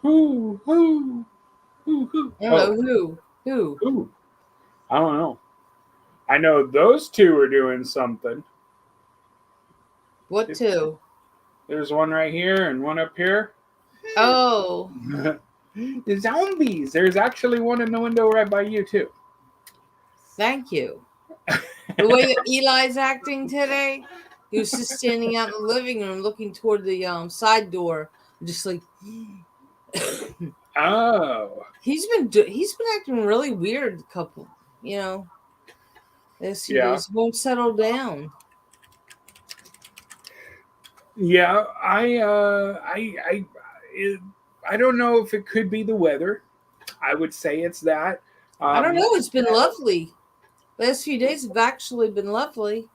Who? Who? Who? I don't Oh, know who. who? I don't know. I know those two are doing something. What two? There's one right here and one up here. Oh, The zombies. There's actually one in the window right by you too. thank you. The way Eli's acting today, he was just standing out in the living room looking toward the side door, just like Oh, he's been acting really weird. Couple, you know, this few yeah, days won't settle down. yeah. It, I don't know if it could be the weather. I would say it's that. I don't Yes. know. It's been lovely. Last few days have actually been lovely.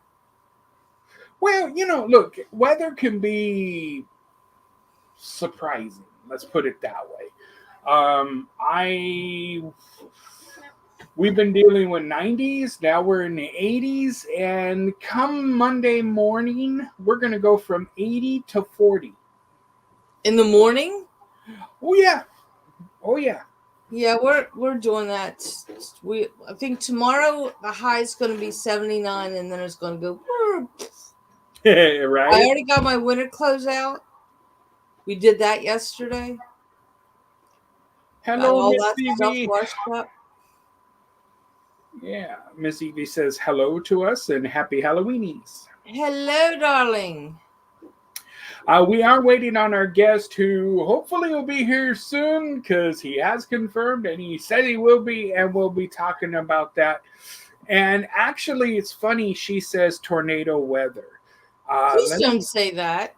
Well, look, weather can be surprising. Let's put it that way. I We've been dealing with 90s. Now we're in the 80s, and come Monday morning, we're gonna go from 80 to 40. In the morning, Oh yeah, oh yeah. yeah, we're doing that. We I think tomorrow the high is going to be 79, and then it's going to go. I Right. already got my winter clothes out. We did that yesterday. Got Hello, all Miss that stuff Evie. washed up. Yeah, Miss Evie says hello to us and happy Halloweenies. Hello, darling. We are waiting on our guest who hopefully will be here soon because he has confirmed and he said he will be, and we'll be talking about that. And actually, it's funny, she says tornado weather. Please Let don't me. say that.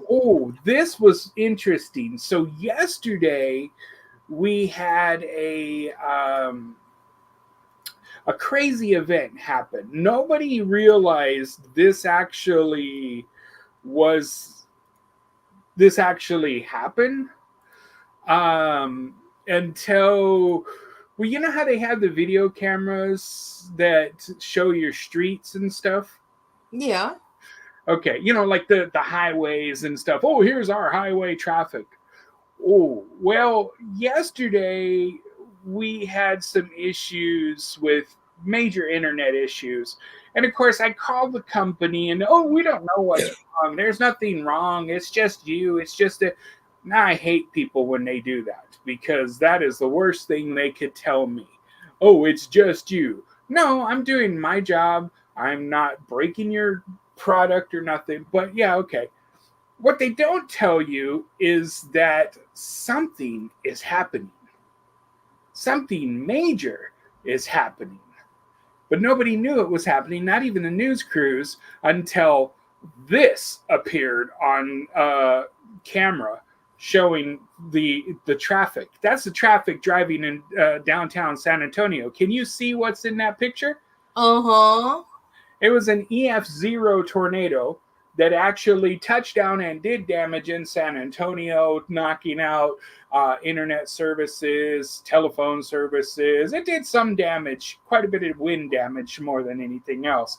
Oh, this was interesting. So, yesterday we had a crazy event happen. Nobody realized was this actually happened um, until, well, you know how they have the video cameras that show your streets and stuff. Yeah. Okay, like the highways and stuff. Oh, here's our highway traffic. Oh, well, yesterday we had some issues with major internet issues. And of course, I called the company and, oh, we don't know what's wrong. There's nothing wrong. It's just you. It's just a. Now, I hate people when they do that because that is the worst thing they could tell me. Oh, it's just you. No, I'm doing my job. I'm not breaking your product or nothing. But yeah, okay. What they don't tell you is that something is happening. Something major is happening. But nobody knew it was happening, not even the news crews, until this appeared on camera showing the traffic. That's the traffic driving in downtown San Antonio. Can you see what's in that picture? Uh huh. It was an EF0 tornado that actually touched down and did damage in San Antonio, knocking out internet services, telephone services. It did some damage, quite a bit of wind damage more than anything else.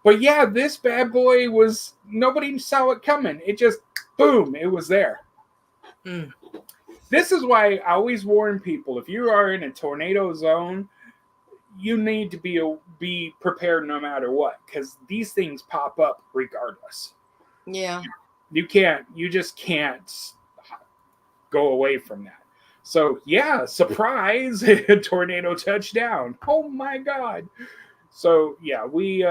But yeah, this bad boy was, nobody saw it coming. It just, boom, it was there. Mm. This is why I always warn people, if you are in a tornado zone, you need to be prepared no matter what, because these things pop up regardless. Yeah. You just can't go away from that. So yeah, surprise, tornado touchdown. Oh my god. So yeah, we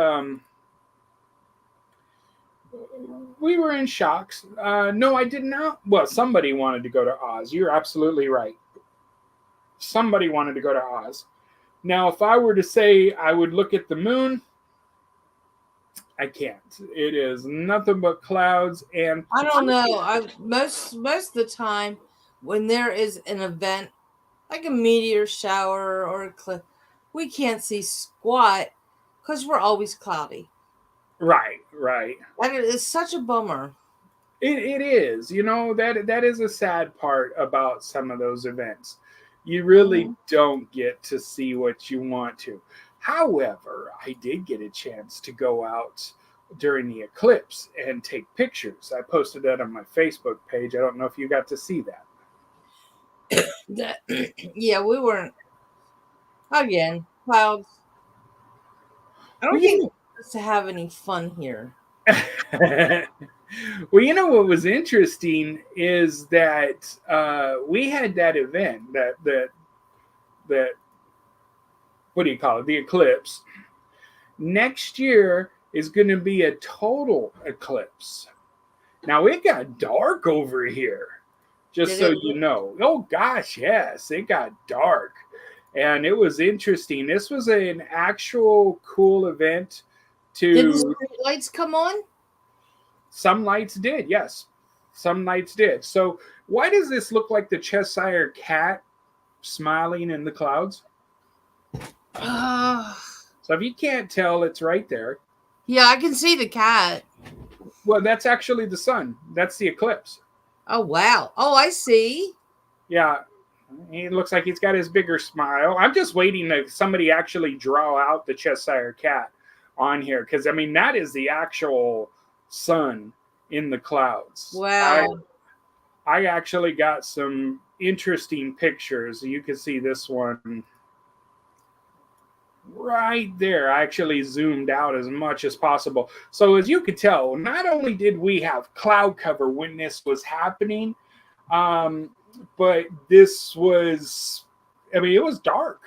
were in shocks. No, I did not. Well, somebody wanted to go to Oz. You're absolutely right. Somebody wanted to go to Oz. Now, if I were to say I would look at the moon, I can't. It is nothing but clouds and. I don't know. I most of the time when there is an event like a meteor shower or a cliff, we can't see squat because we're always cloudy. Right, right. That is such a bummer. It is. That is a sad part about some of those events. You really Mhm. don't get to see what you want to. However, I did get a chance to go out during the eclipse and take pictures. I posted that on my Facebook page. I don't know if you got to see that. That, yeah, we weren't again clouds. I Well, don't think you we're supposed to have any fun here. know, well, you know what was interesting is that we had that event that what do you call it? The eclipse. Next year is going to be a total eclipse. Now it got dark over here, just Did so it? you know. Oh gosh, yes, it got dark. And it was interesting. This was an actual cool event Did the to street lights come on? some lights did, yes. Some lights did. So why does this look like the Cheshire cat smiling in the clouds? Uh, So if you can't tell, it's right there. yeah, I can see the cat. Well, that's actually the sun. That's the eclipse. Oh wow. Oh, I see. Yeah, he looks like he's got his bigger smile. I'm just waiting to somebody actually draw out the Cheshire cat on here because I mean that is the actual sun in the clouds. Wow. I actually got some interesting pictures. You can see this one right there. I actually zoomed out as much as possible. So as you could tell, not only did we have cloud cover when this was happening, but this was, I mean, it was dark.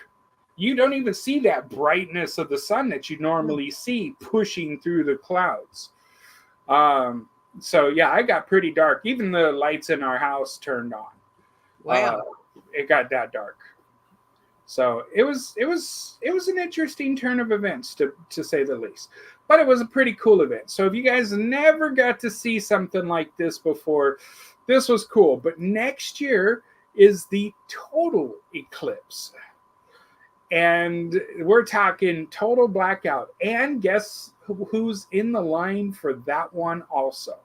You don't even see that brightness of the sun that you normally see pushing through the clouds. So yeah, I got pretty dark. Even the lights in our house turned on. Wow. It got that dark. So it was an interesting turn of events to say the least. But it was a pretty cool event. So if you guys never got to see something like this before, this was cool. But next year is the total eclipse. And we're talking total blackout. And guess who's in the line for that one also?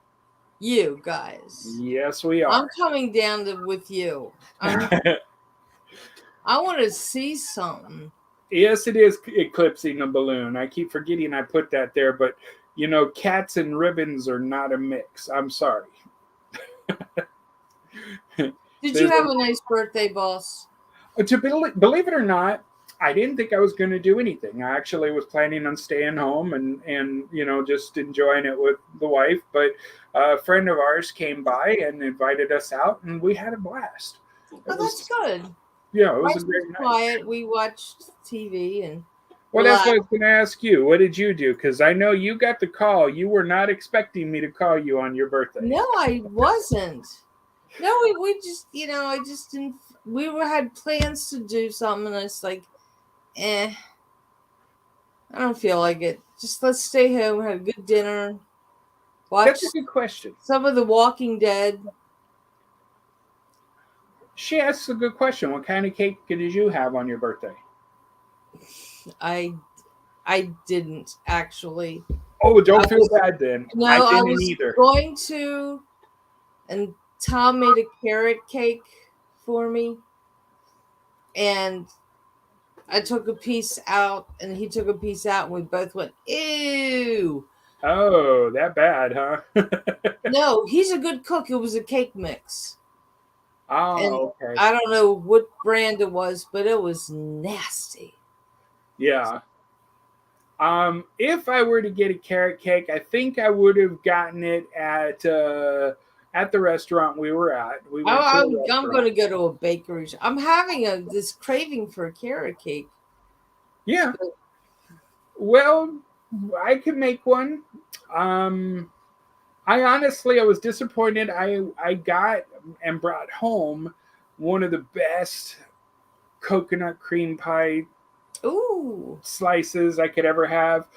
You guys. Yes, we are. I'm coming down with you. I want to see something. Yes, it is eclipsing a balloon. I keep forgetting I put that there, but you know, cats and ribbons are not a mix. I'm sorry. Did you have a nice birthday, boss? To believe it or not, I didn't think I was going to do anything. I actually was planning on staying home and you know just enjoying it with the wife. But a friend of ours came by and invited us out, and we had a blast. That's good. Yeah, it was a great night. Quiet. We watched TV and. Well, that's what I was going to ask you. What did you do? Because I know you got the call. You were not expecting me to call you on your birthday. No, I wasn't. No, we just, you know, I just didn't. We had plans to do something, and it's like, I don't feel like it. Just let's stay home, have a good dinner, watch. That's a good question. Some of The Walking Dead. She asks a good question. What kind of cake did you have on your birthday? I didn't actually. Oh, don't feel bad then. No, I didn't was either. Going to, and Tom made a carrot cake for me, and I took a piece out, and he took a piece out, and we both went, ew. Oh, that bad, huh? No, he's a good cook. It was a cake mix. Oh, okay. I don't know what brand it was, but it was nasty. Yeah. If I were to get a carrot cake, I think I would have gotten it at the restaurant we were at. I'm going to go to a bakery. I'm having this craving for a carrot cake. Yeah. Well, I could make one. I was disappointed. I got and brought home one of the best coconut cream pie slices I could ever have.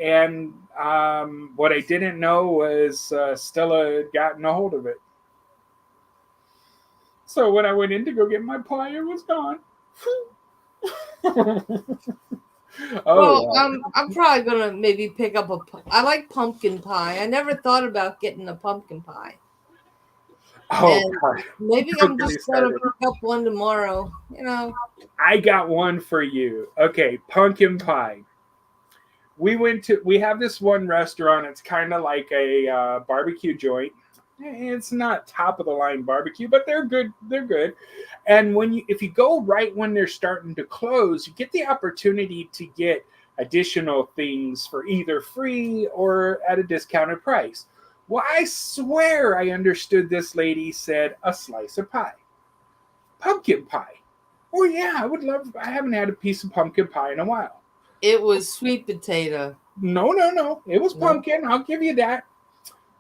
And what I didn't know was Stella had gotten a hold of it. So when I went in to go get my pie, it was gone. I'm probably gonna maybe pick up I like pumpkin pie. I never thought about getting a pumpkin pie. God. Maybe I'm just gonna pick up one tomorrow. You know. I got one for you. Okay, pumpkin pie. We have this one restaurant. It's kind of like a barbecue joint. It's not top of the line barbecue, but they're good. They're good. And if you go right when they're starting to close, you get the opportunity to get additional things for either free or at a discounted price. Well, I swear I understood this lady said a slice of pie. Pumpkin pie. Oh yeah, I haven't had a piece of pumpkin pie in a while. It was sweet potato. No, no, no. It was No. pumpkin. I'll give you that.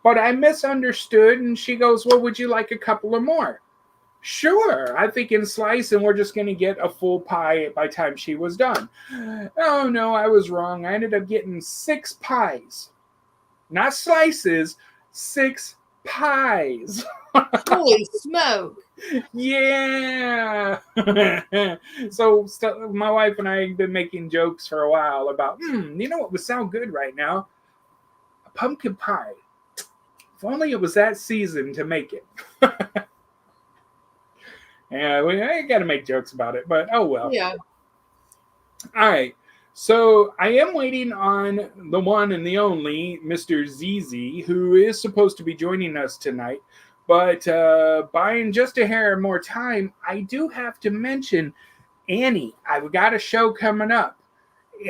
But I misunderstood, and she goes, "Well, would you like a couple of more?" Sure. I think in slice, and we're just going to get a full pie by the time she was done. Oh no, I was wrong. I ended up getting 6 pies, not slices, 6 pies. Holy smoke! Yeah. So my wife and I have been making jokes for a while about, you know what would sound good right now? A pumpkin pie. If only it was that season to make it. Yeah, I got to make jokes about it, but oh well. Yeah. All right. So I am waiting on the one and the only Mr. ZZ, who is supposed to be joining us tonight. But buying just a hair more time, I do have to mention Annie. I've got a show coming up,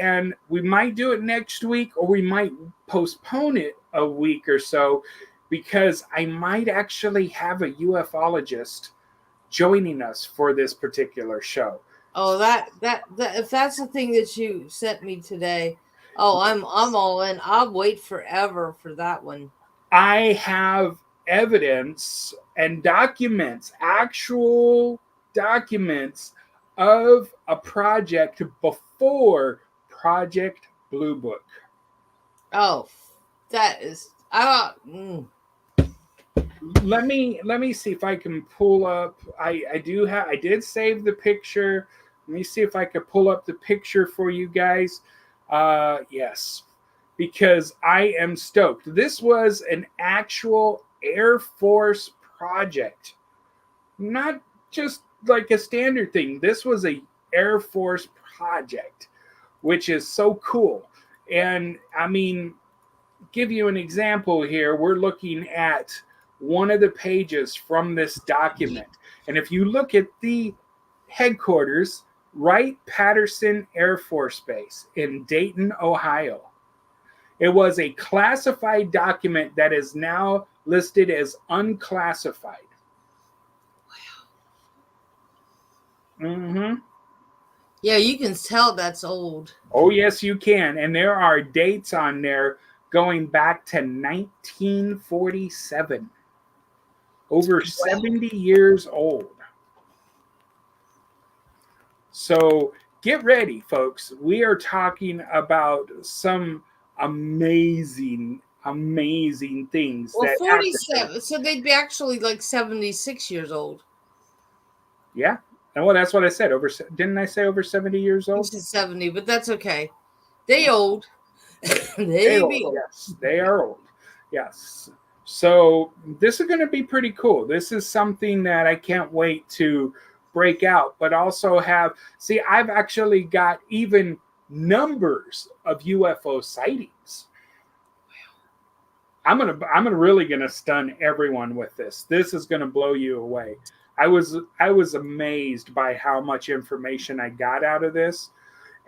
and we might do it next week, or we might postpone it a week or so, because I might actually have a ufologist joining us for this particular show. Oh, that if that's the thing that you sent me today, oh, I'm all in. I'll wait forever for that one. I have evidence and documents, actual documents of a project before Project Blue Book. Oh, that is Let me see if I can pull up. I did save the picture. Let me see if I could pull up the picture for you guys. Yes, because I am stoked. This was an actual Air Force project, not just like a standard thing. This was a Air Force project, which is so cool. And I mean, give you an example here. We're looking at one of the pages from this document. And if you look at the headquarters, Wright-Patterson Air Force Base in Dayton, Ohio. It was a classified document that is now listed as unclassified. Wow. Mm-hmm. Yeah, you can tell that's old. Oh, yes, you can. And there are dates on there going back to 1947. Over 70 years old. So get ready, folks. We are talking about some amazing things. Well, that 47. So they'd be actually like 76 years old. Yeah. And well, that's what I said. Didn't I say over 70 years old? This is 70, but that's okay. They old. They old. Yes, they are old. Yes. So this is going to be pretty cool. This is something that I can't wait to break out, but also I've actually got even numbers of UFO sightings. I'm really gonna stun everyone with this. This is gonna blow you away. I was amazed by how much information I got out of this.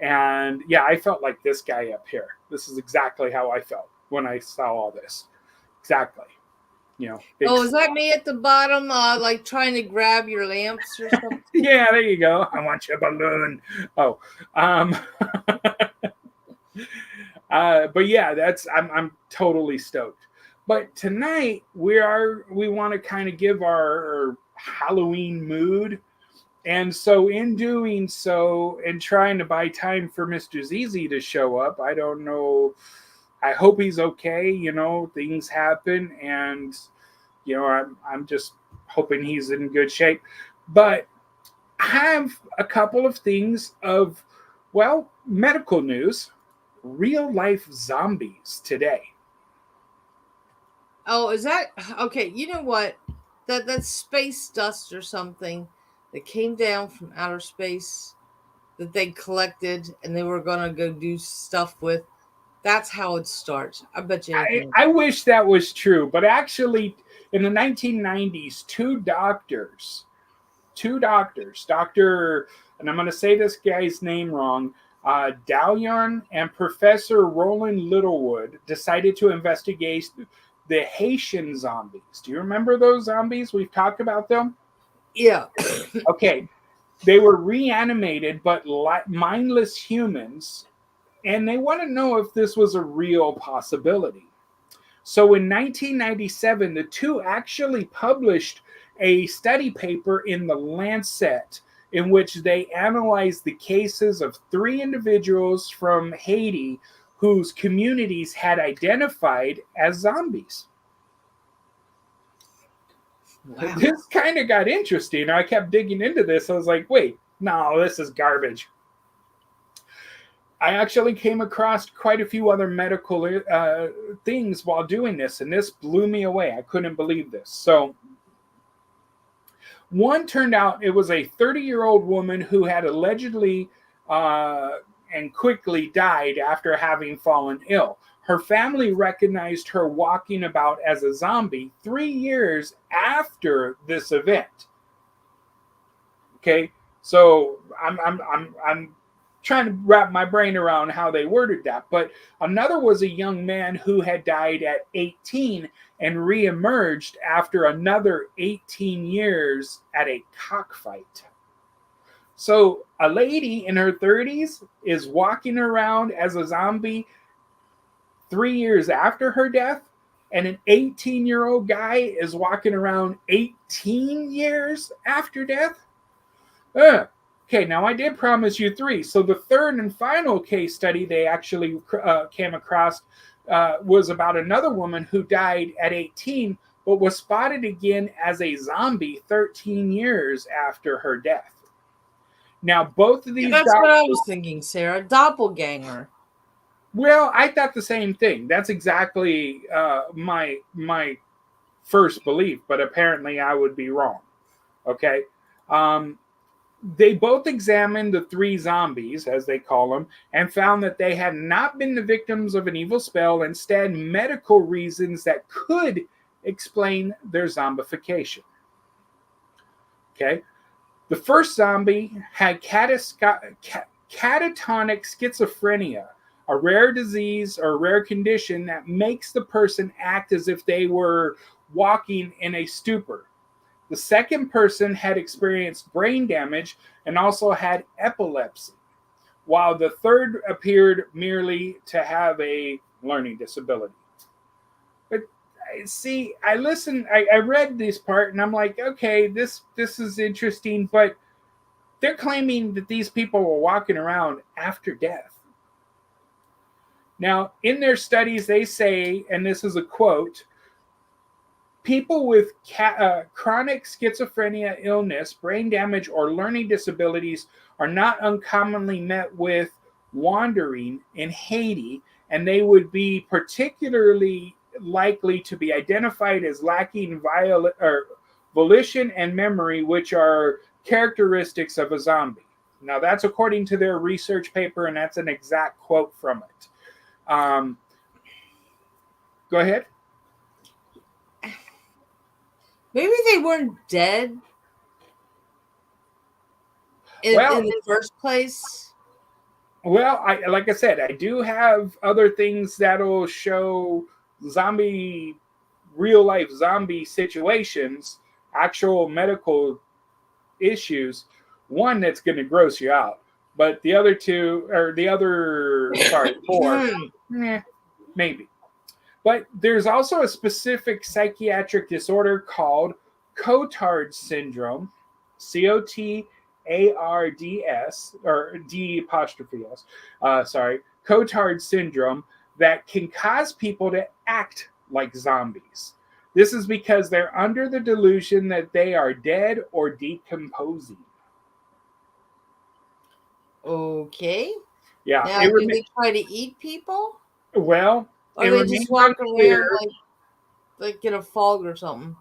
And yeah, I felt like this guy up here. This is exactly how I felt when I saw all this. Exactly. Oh, is that me at the bottom, like trying to grab your lamps or something? Yeah, there you go. I want your balloon. Oh, but yeah, I'm totally stoked. But tonight we want to kind of give our Halloween mood. And so in doing so and trying to buy time for Mr. ZZ to show up, I don't know. I hope he's okay. Things happen, and I'm just hoping he's in good shape. But I have a couple of things of, medical news, real life zombies today. Oh, is that okay? You know what? That's space dust or something that came down from outer space that they collected and they were gonna go do stuff with. That's how it starts. I bet you anything. I wish that was true, but actually, In the 1990s, Dr. and I'm going to say this guy's name wrong, Dallion and Professor Roland Littlewood decided to investigate the Haitian zombies. Do you remember those zombies? We've talked about them. Yeah. Okay. They were reanimated but mindless humans, and they want to know if this was a real possibility. So in 1997, the two actually published a study paper in the Lancet in which they analyzed the cases of 3 individuals from Haiti whose communities had identified as zombies. Wow. This kind of got interesting. I kept digging into this. I was like, wait, no, this is garbage. I actually came across quite a few other medical things while doing this, and this blew me away. I couldn't believe this. So, one turned out it was a 30-year-old woman who had allegedly and quickly died after having fallen ill. Her family recognized her walking about as a zombie 3 years after this event. Okay, so I'm trying to wrap my brain around how they worded that. But another was a young man who had died at 18 and reemerged after another 18 years at a cockfight. So a lady in her 30s is walking around as a zombie 3 years after her death, and an 18-year-old guy is walking around 18 years after death? Okay, now I did promise you 3. So the third and final case study they actually came across was about another woman who died at 18, but was spotted again as a zombie 13 years after her death. Now, both of these... That's what I was thinking, Sarah. Doppelganger. Well, I thought the same thing. That's exactly my first belief, but apparently I would be wrong. Okay? They both examined the 3 zombies, as they call them, and found that they had not been the victims of an evil spell, instead medical reasons that could explain their zombification. Okay? The first zombie had catatonic schizophrenia, a rare disease or rare condition that makes the person act as if they were walking in a stupor. The second person had experienced brain damage and also had epilepsy, while the third appeared merely to have a learning disability. But see, I read this part and I'm like, okay, this is interesting, but they're claiming that these people were walking around after death. Now, in their studies, they say, and this is a quote, people with chronic schizophrenia illness, brain damage, or learning disabilities are not uncommonly met with wandering in Haiti, and they would be particularly likely to be identified as lacking volition and memory, which are characteristics of a zombie. Now, that's according to their research paper, and that's an exact quote from it. Go ahead. Maybe they weren't dead in the first place. Well, like I said, I do have other things that'll show real life zombie situations, actual medical issues. One that's going to gross you out, but the other 4, maybe. But there's also a specific psychiatric disorder called Cotard syndrome, COTARDS, or D''S, Cotard syndrome, that can cause people to act like zombies. This is because they're under the delusion that they are dead or decomposing. Okay. Yeah. Now, do they try to eat people? Well, or they just walk around like in a fog or something?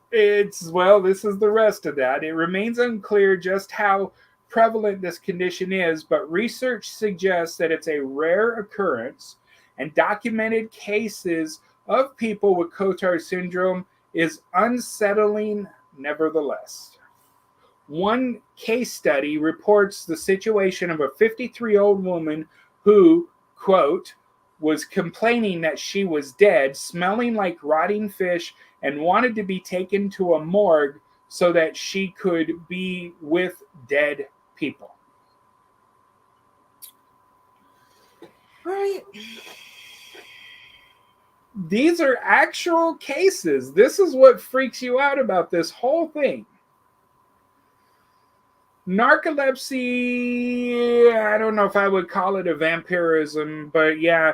This is the rest of that. It remains unclear just how prevalent this condition is, but research suggests that it's a rare occurrence, and documented cases of people with Cotard syndrome is unsettling nevertheless. One case study reports the situation of a 53-year-old woman who, quote, was complaining that she was dead, smelling like rotting fish, and wanted to be taken to a morgue so that she could be with dead people. Right. These are actual cases. This is what freaks you out about this whole thing. Narcolepsy, I don't know if I would call it a vampirism, but yeah,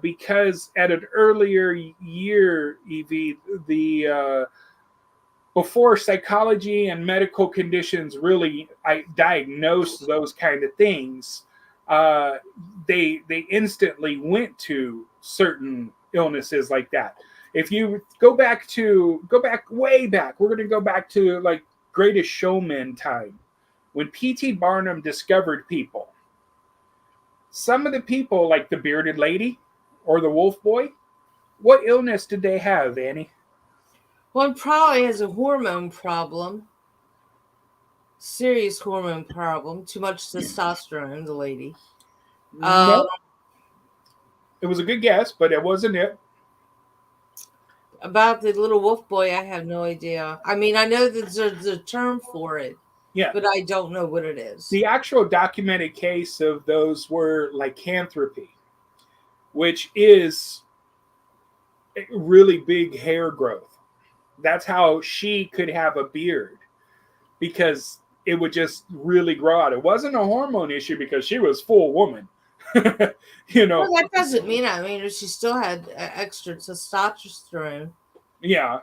because at an earlier year, Evie, before psychology and medical conditions really diagnosed those kind of things, they instantly went to certain illnesses like that. If you go back way back, we're going to go back to like Greatest Showman time. When P.T. Barnum discovered people, some of the people, like the bearded lady or the wolf boy, what illness did they have, Annie? One probably has a hormone problem. Serious hormone problem. Too much testosterone, the lady. No, it was a good guess, but it wasn't it. About the little wolf boy, I have no idea. I mean, I know that there's a term for it. Yeah. But I don't know what it is. The actual documented case of those were lycanthropy, which is really big hair growth. That's how she could have a beard, because it would just really grow out. It wasn't a hormone issue because she was full woman. You know. Well, that doesn't mean, she still had extra testosterone. Yeah.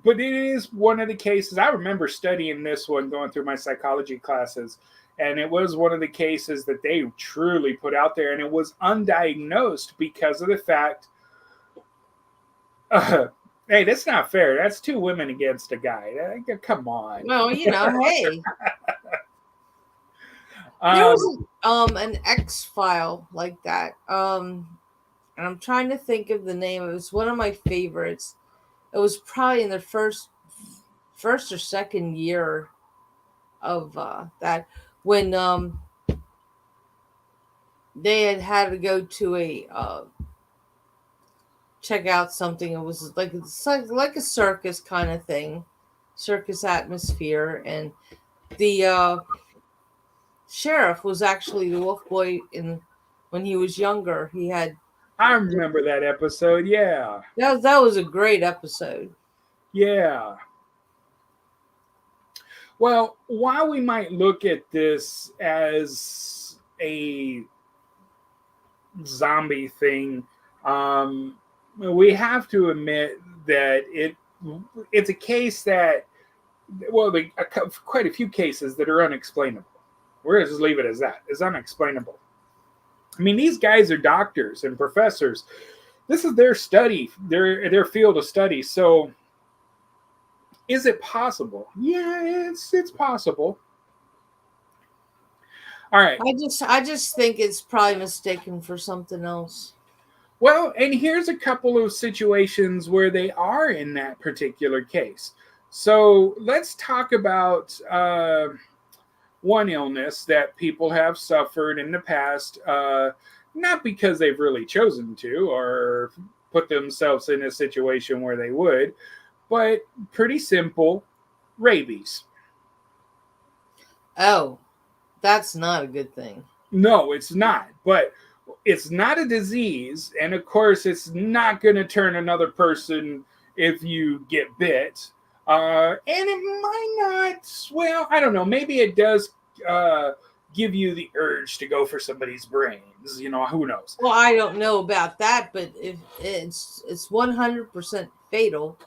But it is one of the cases. I remember studying this one, going through my psychology classes, and it was one of the cases that they truly put out there, and it was undiagnosed because of the fact, hey, that's not fair. That's two women against a guy. Come on. Well, hey. There was an X-File like that. And I'm trying to think of the name. It was one of my favorites. It was probably in the first or second year of that, when they had to go to a check out something. It was like a circus kind of thing, circus atmosphere, and the sheriff was actually the wolf boy when he was younger. He had. I remember that episode. Yeah. That was a great episode. Yeah. Well, while we might look at this as a zombie thing, we have to admit that it's a case that, well, quite a few cases that are unexplainable. We're going to just leave it as that. It's unexplainable. I mean, these guys are doctors and professors. This is their study, their field of study. So, is it possible? Yeah, it's possible. All right. I just think it's probably mistaken for something else. Well, and here's a couple of situations where they are in that particular case. So let's talk about one illness that people have suffered in the past, not because they've really chosen to or put themselves in a situation where they would, but pretty simple, rabies. Oh, that's not a good thing. No, it's not. But it's not a disease. And of course, it's not going to turn another person if you get bit. And it might not, well, I don't know. Maybe it does give you the urge to go for somebody's brains. You know, who knows? Well, I don't know about that, but if it's 100% fatal.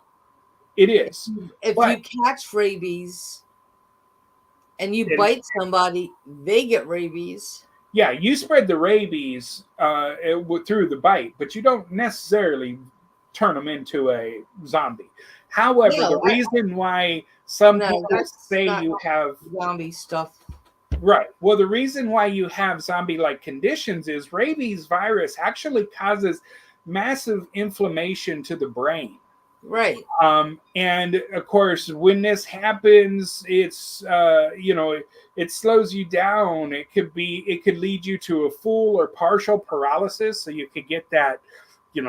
It is. If you catch rabies and you bite somebody, they get rabies. Yeah, you spread the rabies through the bite, but you don't necessarily turn them into a zombie. However, the reason why some people say you have zombie stuff. Right. Well, the reason why you have zombie-like conditions is rabies virus actually causes massive inflammation to the brain. Right. And of course, when this happens, it's it slows you down. It could lead you to a full or partial paralysis, so you could get that, drag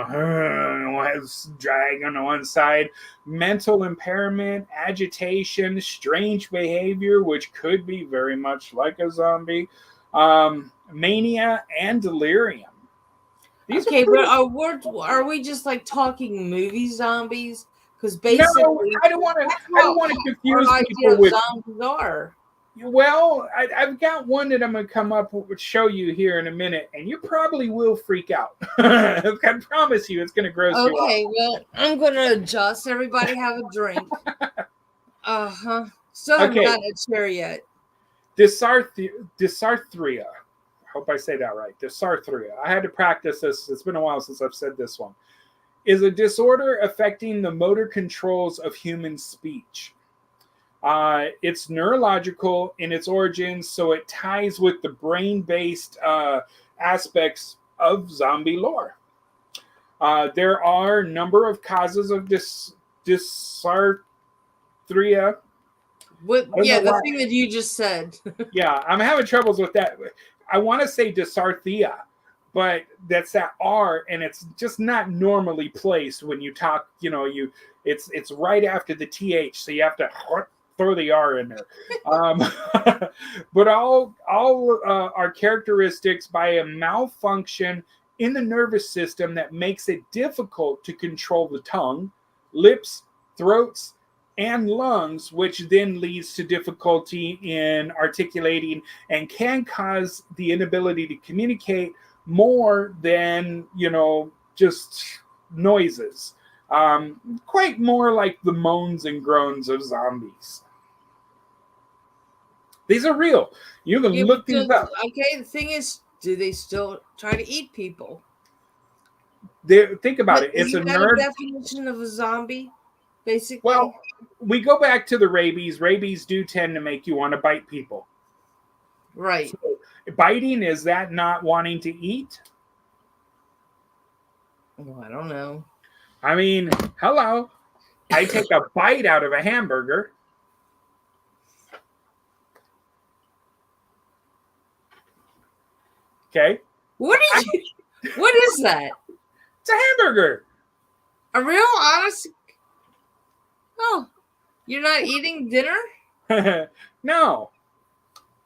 on the one side, mental impairment, agitation, strange behavior, which could be very much like a zombie, mania, and delirium. These are Okay, but pretty. are we just like talking movie zombies? Because No, basically, I don't want to. that's I what don't want to our confuse idea people of with. zombies are. Well, I've got one that I'm going to come up with, show you here in a minute, and you probably will freak out. I promise you, it's going to gross you Okay, out. well, I'm gonna adjust. Everybody have a drink. Uh-huh. Still haven't Okay, gotten a chair yet. dysarthria. I hope I say that right. Dysarthria. I had to practice this. It's been a while since I've said this one. Is a disorder affecting the motor controls of human speech. It's neurological in its origins, so it ties with the brain-based aspects of zombie lore. There are a number of causes of dysarthria. What? I don't Yeah, know the why. thing that you just said. Yeah, I'm having troubles with that. I want to say dysarthria, but that's that R, and it's just not normally placed when you talk. It's right after the TH, so you have to throw the R in there. But all are characteristics by a malfunction in the nervous system that makes it difficult to control the tongue, lips, throats, and lungs, which then leads to difficulty in articulating and can cause the inability to communicate more than, just noises. Quite more like the moans and groans of zombies. These are real. You can Yeah, look these up. okay, the thing is, do they still try to eat people? Think about it. It's a Isn't that a nerd. definition of a zombie, basically? Well, we go back to the rabies. Rabies do tend to make you want to bite people. Right. So, biting, is that not wanting to eat? Well, I don't know. I mean, hello. I take a bite out of a hamburger. Okay. What did you? What is that? It's a hamburger. A real honest? Oh, you're not eating dinner? No.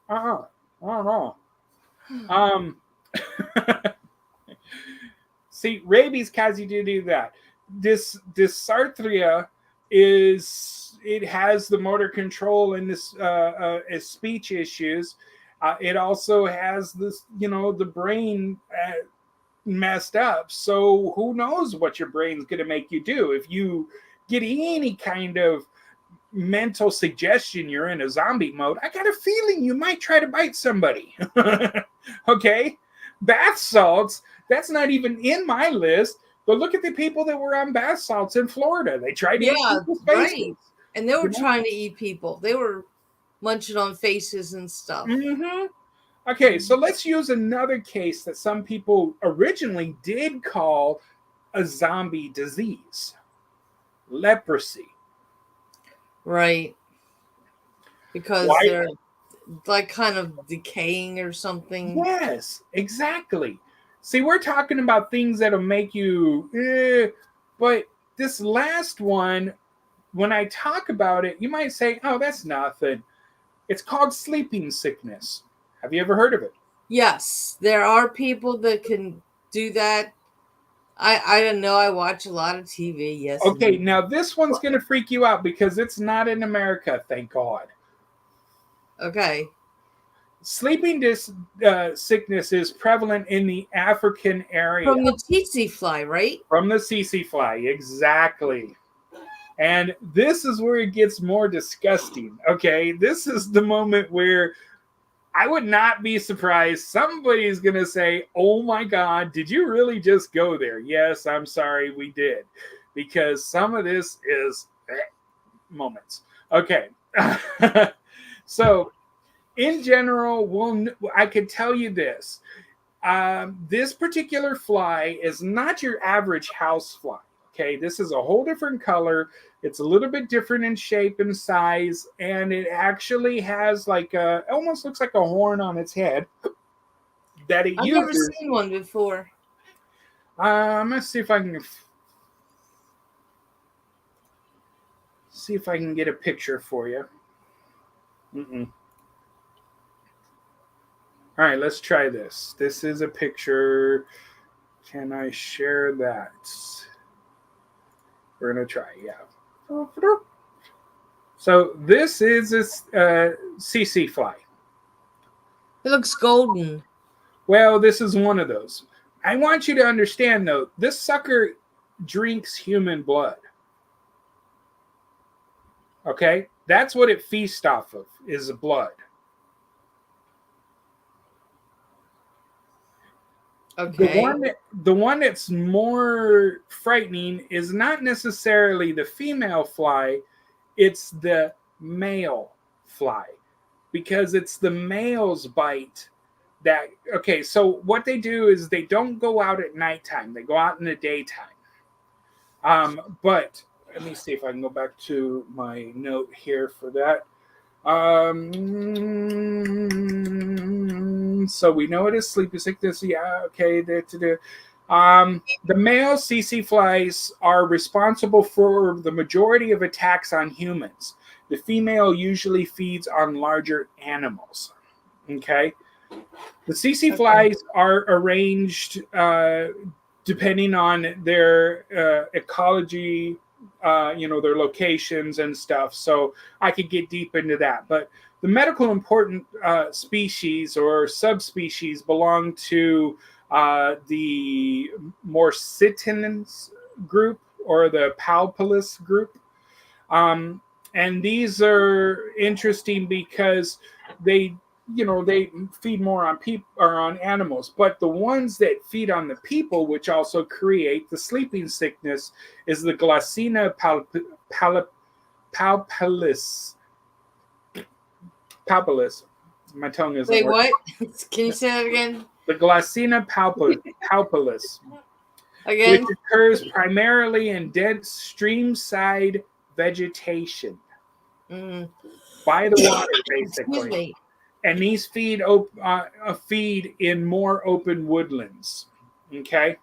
I don't know. See, rabies causes you to do that. This dysarthria it has the motor control and this speech issues. It also has this, the brain messed up. So who knows what your brain's going to make you do if you get any kind of mental suggestion you're in a zombie mode. I got a feeling you might try to bite somebody. Okay, bath salts, that's not even in my list, but look at the people that were on bath salts in Florida. They tried to eat people's faces. Right. And they were trying to eat people. They were munching on faces and stuff. Mm-hmm. Okay, so let's use another case that some people originally did call a zombie disease: leprosy. Right. Because Why? they're like kind of decaying or something. Yes, exactly. See, we're talking about things that'll make you, but this last one, when I talk about it, you might say, oh, that's nothing. It's called sleeping sickness. Have you ever heard of it? Yes, there are people that can do that. I don't know. I watch a lot of TV. Yes. Okay, indeed. now this one's going to freak you out because it's not in America, thank God. Okay. Sleeping sickness is prevalent in the African area. From the tsetse fly, right? From the tsetse fly, exactly. And this is where it gets more disgusting. Okay, this is the moment where I would not be surprised. Somebody's going to say, oh my God, did you really just go there? Yes, I'm sorry, we did. Because some of this is moments. Okay. So, in general, I could tell you this. This particular fly is not your average house fly. Okay, this is a whole different color. It's a little bit different in shape and size, and it actually has like a, almost looks like a horn on its head that it I've never uses. seen one before. Let's see if I can get a picture for you. Mm-mm. All right, let's try this. This is a picture. Can I share that? We're gonna try, yeah. So this is a CC fly. It looks golden. Well, this is one of those. I want you to understand, though, this sucker drinks human blood. Okay? That's what it feasts off of, is blood. Okay. The one that's more frightening is not necessarily the female fly, it's the male fly. Because it's the male's bite that, okay, so what they do is they don't go out at nighttime, they go out in the daytime. But let me see if I can go back to my note here for that. So we know it is sleeping sickness. Yeah, okay. The male CC flies are responsible for the majority of attacks on humans. The female usually feeds on larger animals. Okay. The CC flies are arranged depending on their ecology, their locations and stuff. So I could get deep into that. But the medical important species or subspecies belong to the Morcitans group or the Palpalus group. And these are interesting because they feed more on people or on animals, but the ones that feed on the people, which also create the sleeping sickness, is the Glossina palpalis. My tongue isn't Wait, working. what? Can you say that again? The Glossina palpalis, Again? which occurs primarily in dead streamside vegetation by the water, basically. Excuse me. And these feed in more open woodlands. Okay.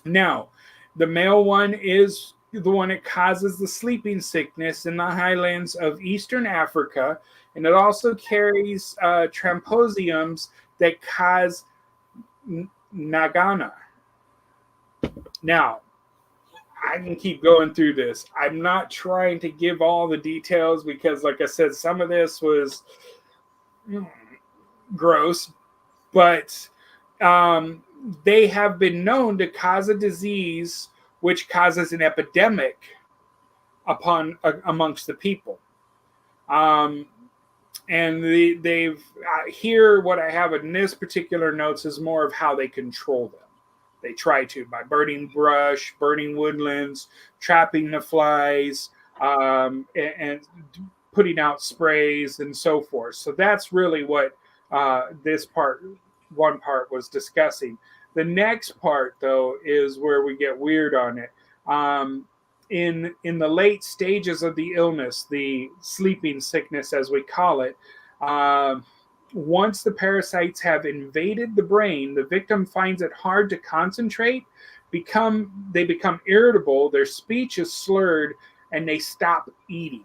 Now, the male one is the one that causes the sleeping sickness in the highlands of eastern Africa, and it also carries tramposiums that cause nagana. Now, I can keep going through this. I'm not trying to give all the details because, like I said, some of this was gross, but they have been known to cause a disease which causes an epidemic amongst the people. And they've here what I have in this particular notes is more of how they control them. They try to by burning brush, burning woodlands, trapping the flies, and putting out sprays and so forth. So that's really what this one part was discussing. The next part, though, is where we get weird on it. In the late stages of the illness, the sleeping sickness, as we call it, once the parasites have invaded the brain, the victim finds it hard to concentrate, they become irritable, their speech is slurred, and they stop eating.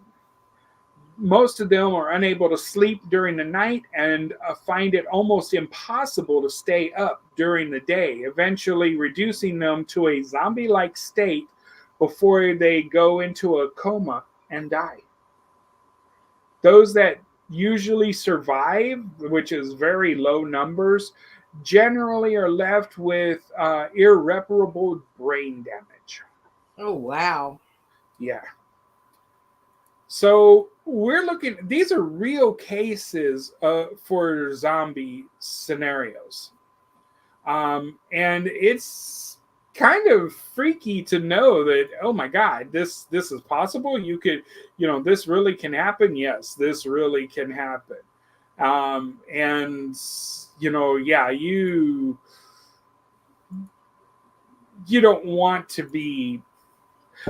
Most of them are unable to sleep during the night and find it almost impossible to stay up during the day, eventually reducing them to a zombie-like state before they go into a coma and die. Those that usually survive, which is very low numbers, generally are left with irreparable brain damage. Oh, wow. Yeah. So we're looking, these are real cases for zombie scenarios. And it's kind of freaky to know that, oh my God, this is possible. You could, this really can happen. Yes, this really can happen. And, you don't want to be.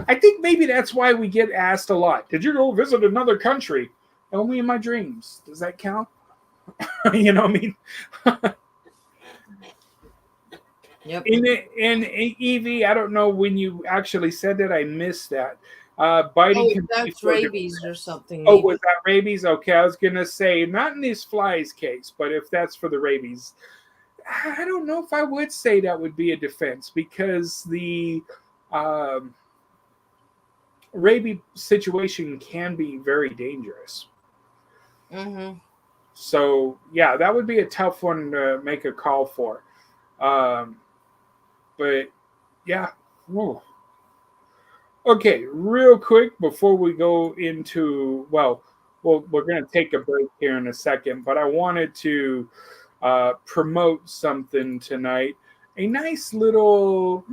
I think maybe that's why we get asked a lot. Did you go visit another country? Only in my dreams. Does that count? You know what I mean? Yep. In Evie, I don't know when you actually said that. I missed that. Biting can be That's for rabies or something. Oh, Maybe. was that rabies? Okay, I was gonna say not in this fly's case, but if that's for the rabies, I don't know if I would say that would be a defense because the um, rabies situation can be very dangerous. Mm-hmm. So yeah, that would be a tough one to make a call for. Um, but yeah, whew. Okay, real quick before we go into we're going to take a break here in a second, but I wanted to promote something tonight. A nice little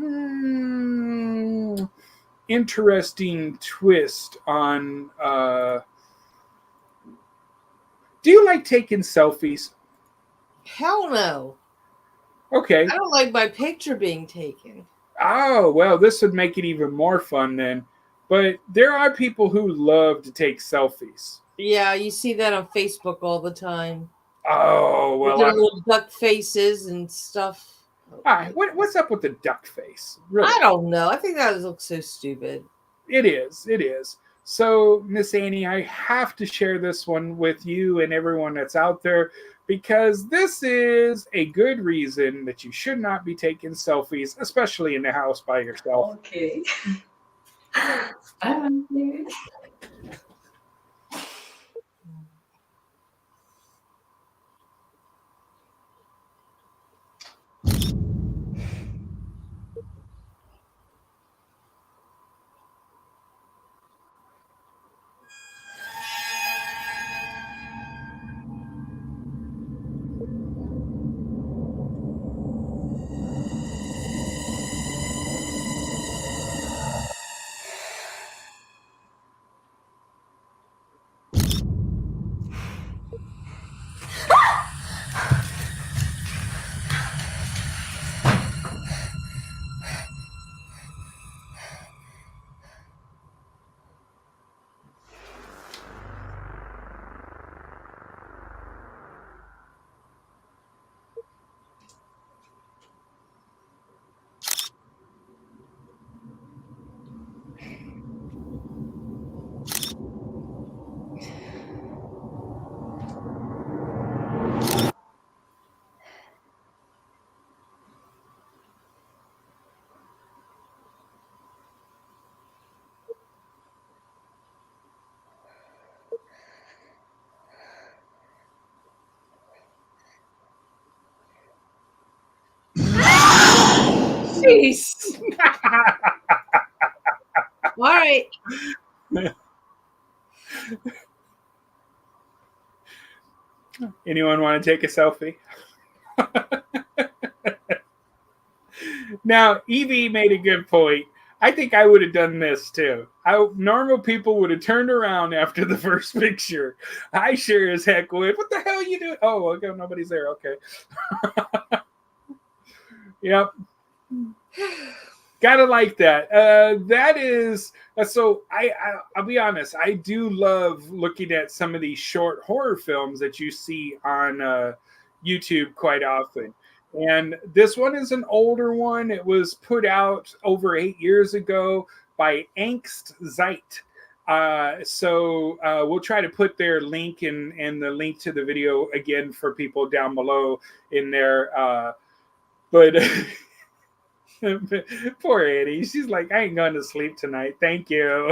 interesting twist on. Do you like taking selfies? Hell no. Okay. I don't like my picture being taken. Oh, well, this would make it even more fun then. But there are people who love to take selfies. Yeah, you see that on Facebook all the time. Oh, With well, their little duck faces and stuff. what's up with the duck face? Really? I don't know. I think that looks so stupid. It is. It is. So, Miss Annie, I have to share this one with you and everyone that's out there because this is a good reason that you should not be taking selfies, especially in the house by yourself. Okay. Jeez. All right. Anyone want to take a selfie? Now, Evie made a good point. I think I would have done this too. Normal people would have turned around after the first picture. I sure as heck would. What the hell are you doing? Oh, okay, nobody's there. Okay. Yep. Gotta like that. That is so. I'll be honest. I do love looking at some of these short horror films that you see on YouTube quite often. And this one is an older one. It was put out over 8 years ago by Angst Zeit. So we'll try to put their link and the link to the video again for people down below in there. But poor Eddie. She's like, I ain't going to sleep tonight. Thank you.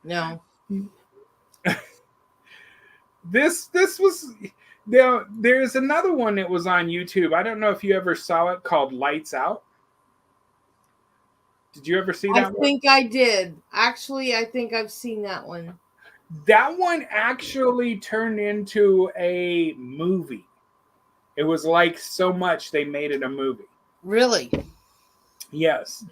No. This was now. There's another one that was on YouTube. I don't know if you ever saw it called Lights Out. Did you ever see that I one? think I did. Actually, I think I've seen that one. That one actually turned into a movie. It was like so much they made it a movie. Really? Yes.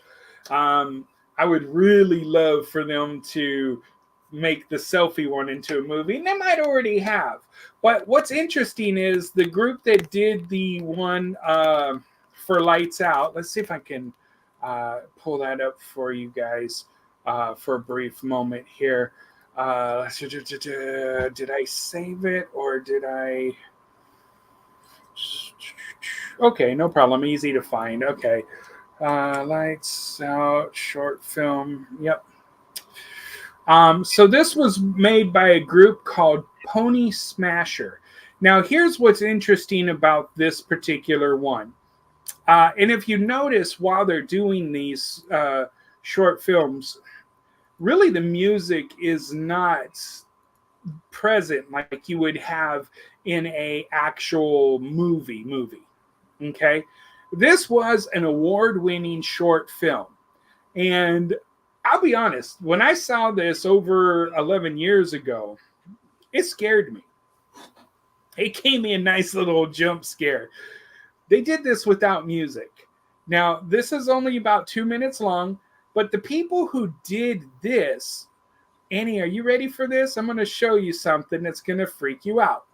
I would really love for them to make the selfie one into a movie, and they might already have. But what's interesting is the group that did the one for Lights Out. Let's see if I can pull that up for you guys for a brief moment here. Did I save it or did I? Okay, no problem. Easy to find. Okay. Lights Out short film. Yep. So this was made by a group called Pony Smasher. Now, here's what's interesting about this particular one. And if you notice while they're doing these short films, really the music is not present like you would have in a actual movie. Okay? This was an award-winning short film. And I'll be honest, when I saw this over 11 years ago, it scared me. It gave me a nice little jump scare. They did this without music. Now, this is only about 2 minutes long, but the people who did this, Annie, are you ready for this? I'm going to show you something that's going to freak you out.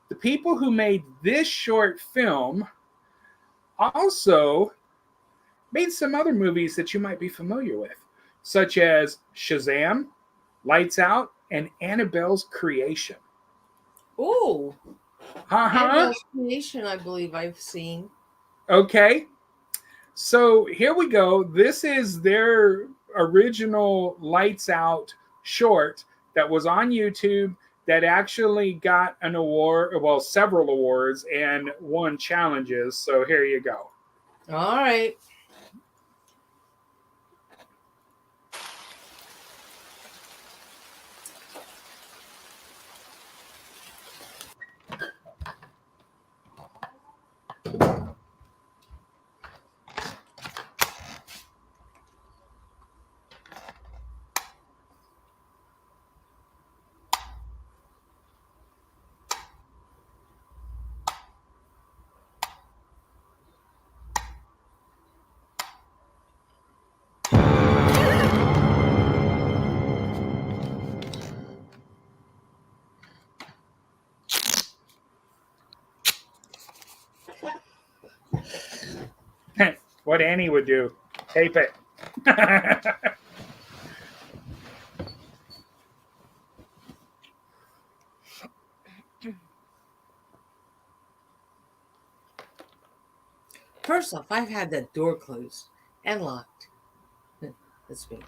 The people who made this short film also made some other movies that you might be familiar with, such as Shazam, Lights Out, and Annabelle's Creation. Ooh. Annabelle's Creation, I believe I've seen. Okay. So here we go. This is their original Lights Out short that was on YouTube that actually got an award, well, several awards and won challenges. So here you go. All right. What Annie would do. Tape it. First off, I've had that door closed and locked. That's me.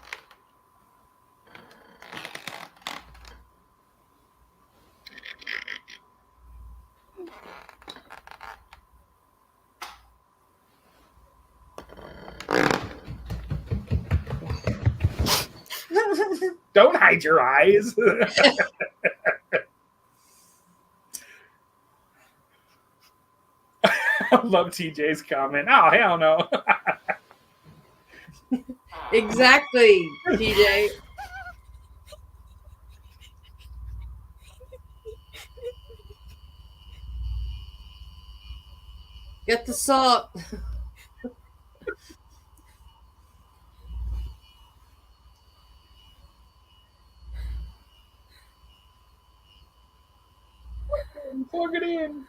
Don't hide your eyes. I love TJ's comment. Oh, hell no. Exactly, TJ. Get the salt. Plug it in.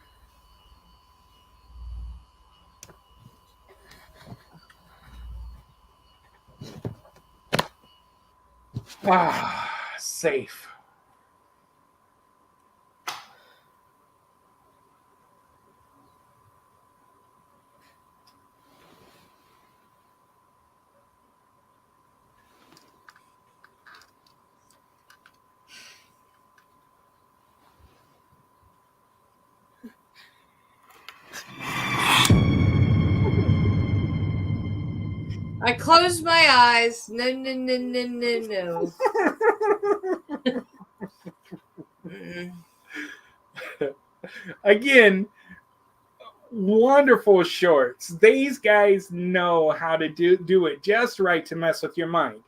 Safe. I closed my eyes. No, no, no, no, no, no. Again, wonderful shorts. These guys know how to do it just right to mess with your mind.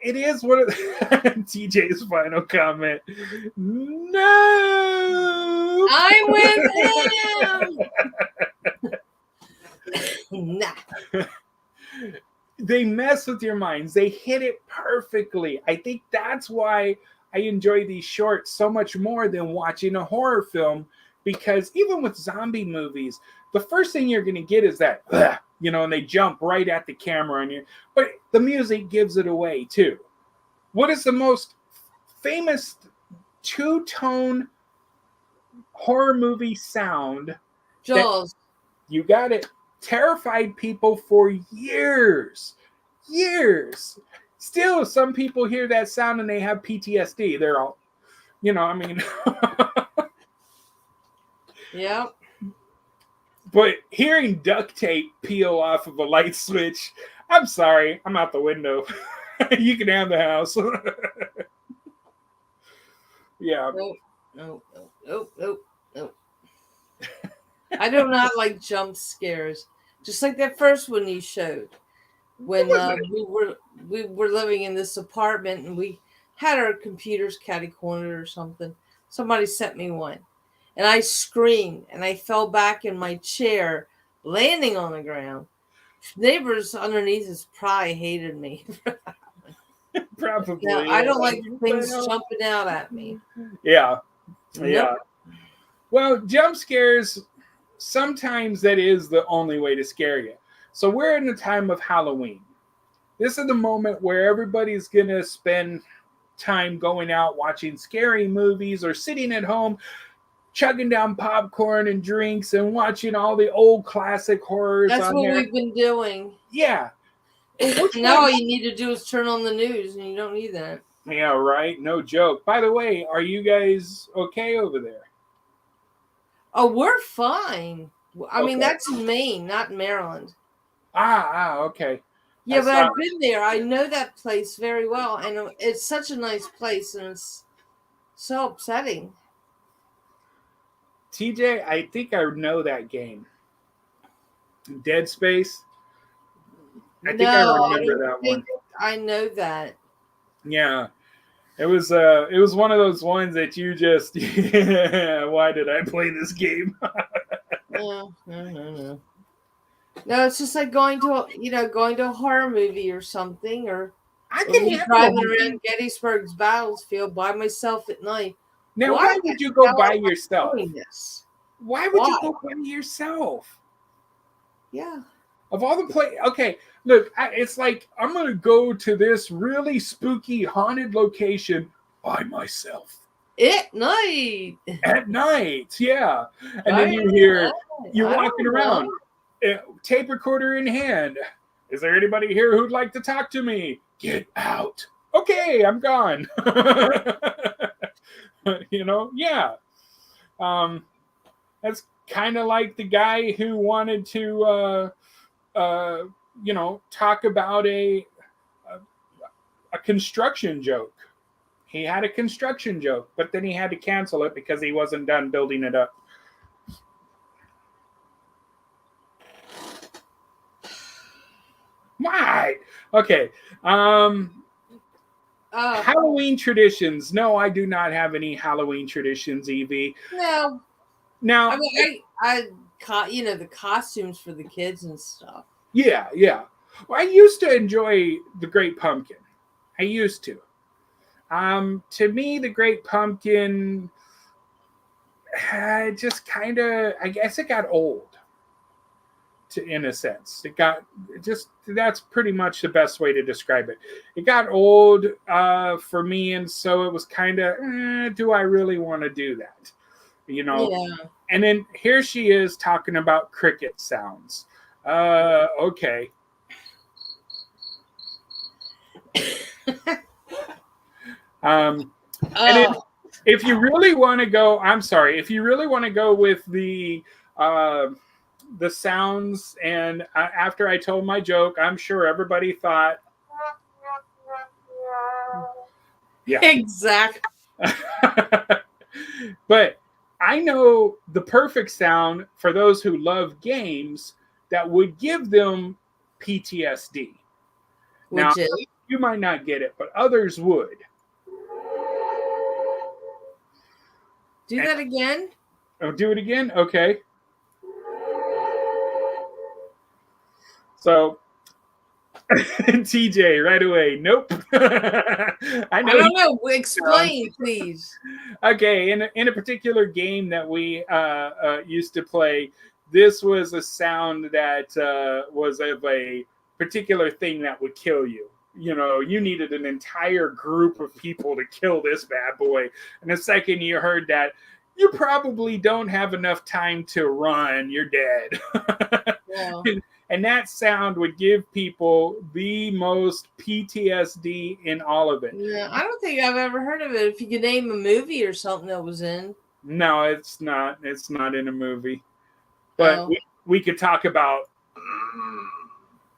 It is what TJ's final comment. No, I'm with him. Nah. they mess with your minds. They hit it perfectly. I think that's why I enjoy these shorts so much more than watching a horror film, because even with zombie movies, the first thing you're going to get is that, and they jump right at the camera, but the music gives it away too. What is the most famous two-tone horror movie sound? Jaws. You got it. Terrified people for years. Still, some people hear that sound and they have PTSD. They're all, I mean. Yeah. But hearing duct tape peel off of a light switch, I'm sorry, I'm out the window. You can have the house. Yeah. No. I do not like jump scares. Just like that first one you showed. When we were living in this apartment and we had our computers catty cornered or something. Somebody sent me one. And I screamed and I fell back in my chair, landing on the ground. Neighbors underneath us probably hated me. Probably. Now, I don't like things jumping out at me. Yeah. Nope. Well, jump scares, sometimes that is the only way to scare you. So we're in the time of Halloween. This is the moment where everybody's going to spend time going out watching scary movies or sitting at home chugging down popcorn and drinks and watching all the old classic horrors. That's what we've been doing. Yeah. Now all you need to do is turn on the news, and you don't need that. Yeah, right. No joke. By the way, are you guys okay over there? Oh, we're fine. I mean, that's in Maine, not in Maryland. Okay. Yeah, but I've been there. I know that place very well, and it's such a nice place, and it's so upsetting. TJ, I think I know that game. Dead Space. I think I remember that one. I know that. Yeah. It was one of those ones that you just why did I play this game? No. No, it's just like going to a horror movie or something, or I can driving around Gettysburg's battlefield by myself at night. Now, why would you go by yourself? Why would you go by yourself? Yeah. Of all the places, okay, look, it's like I'm going to go to this really spooky haunted location by myself. At night. At night, yeah. And then you're walking around, tape recorder in hand. Is there anybody here who'd like to talk to me? Get out. Okay, I'm gone. Yeah. That's kind of like the guy who wanted to talk about a construction joke. He had a construction joke, but then he had to cancel it because he wasn't done building it up. Why? Okay. Halloween traditions. No, I do not have any Halloween traditions, Evie. No. Now, I mean, the costumes for the kids and stuff. Yeah. Well, I used to enjoy the Great Pumpkin. I used to. To me, the Great Pumpkin just kind of, I guess it got old. In a sense, that's pretty much the best way to describe it. It got old for me, and so it was kind of, do I really want to do that? Yeah. And then here she is talking about cricket sounds. Okay. And if you really want to go, if you really want to go with the sounds, and after I told my joke, I'm sure everybody thought, yeah, exactly. But I know the perfect sound for those who love games that would give them PTSD. Now, you might not get it, but others would. Do that again? Oh, do it again? Okay. So, TJ, right away. Nope. I I know. don't know. Explain, please. Okay, in a particular game that we used to play, this was a sound that was of a particular thing that would kill you. You know, you needed an entire group of people to kill this bad boy. And the second you heard that, you probably don't have enough time to run. You're dead. Yeah. And that sound would give people the most PTSD in all of it. Yeah, I don't think I've ever heard of it. If you could name a movie or something that was in. No, it's not. It's not in a movie. But Oh. we could talk about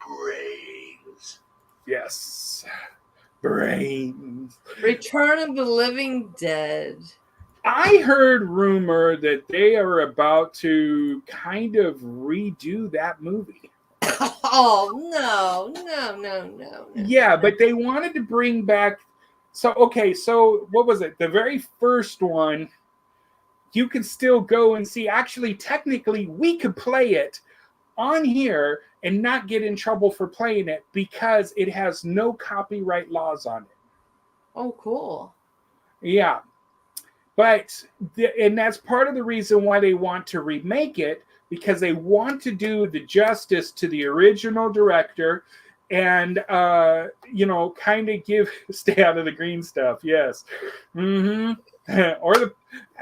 brains. Yes, brains. Return of the Living Dead. I heard rumor that they are about to kind of redo that movie. Oh, no. Yeah, but they wanted to bring back. So, okay, so what was it? The very first one, you could still go and see. Actually, technically, we could play it on here and not get in trouble for playing it because it has no copyright laws on it. Oh, cool. Yeah. But, and that's part of the reason why they want to remake it, because they want to do the justice to the original director and, you know, kind of stay out of the green stuff. Yes. Mm-hmm.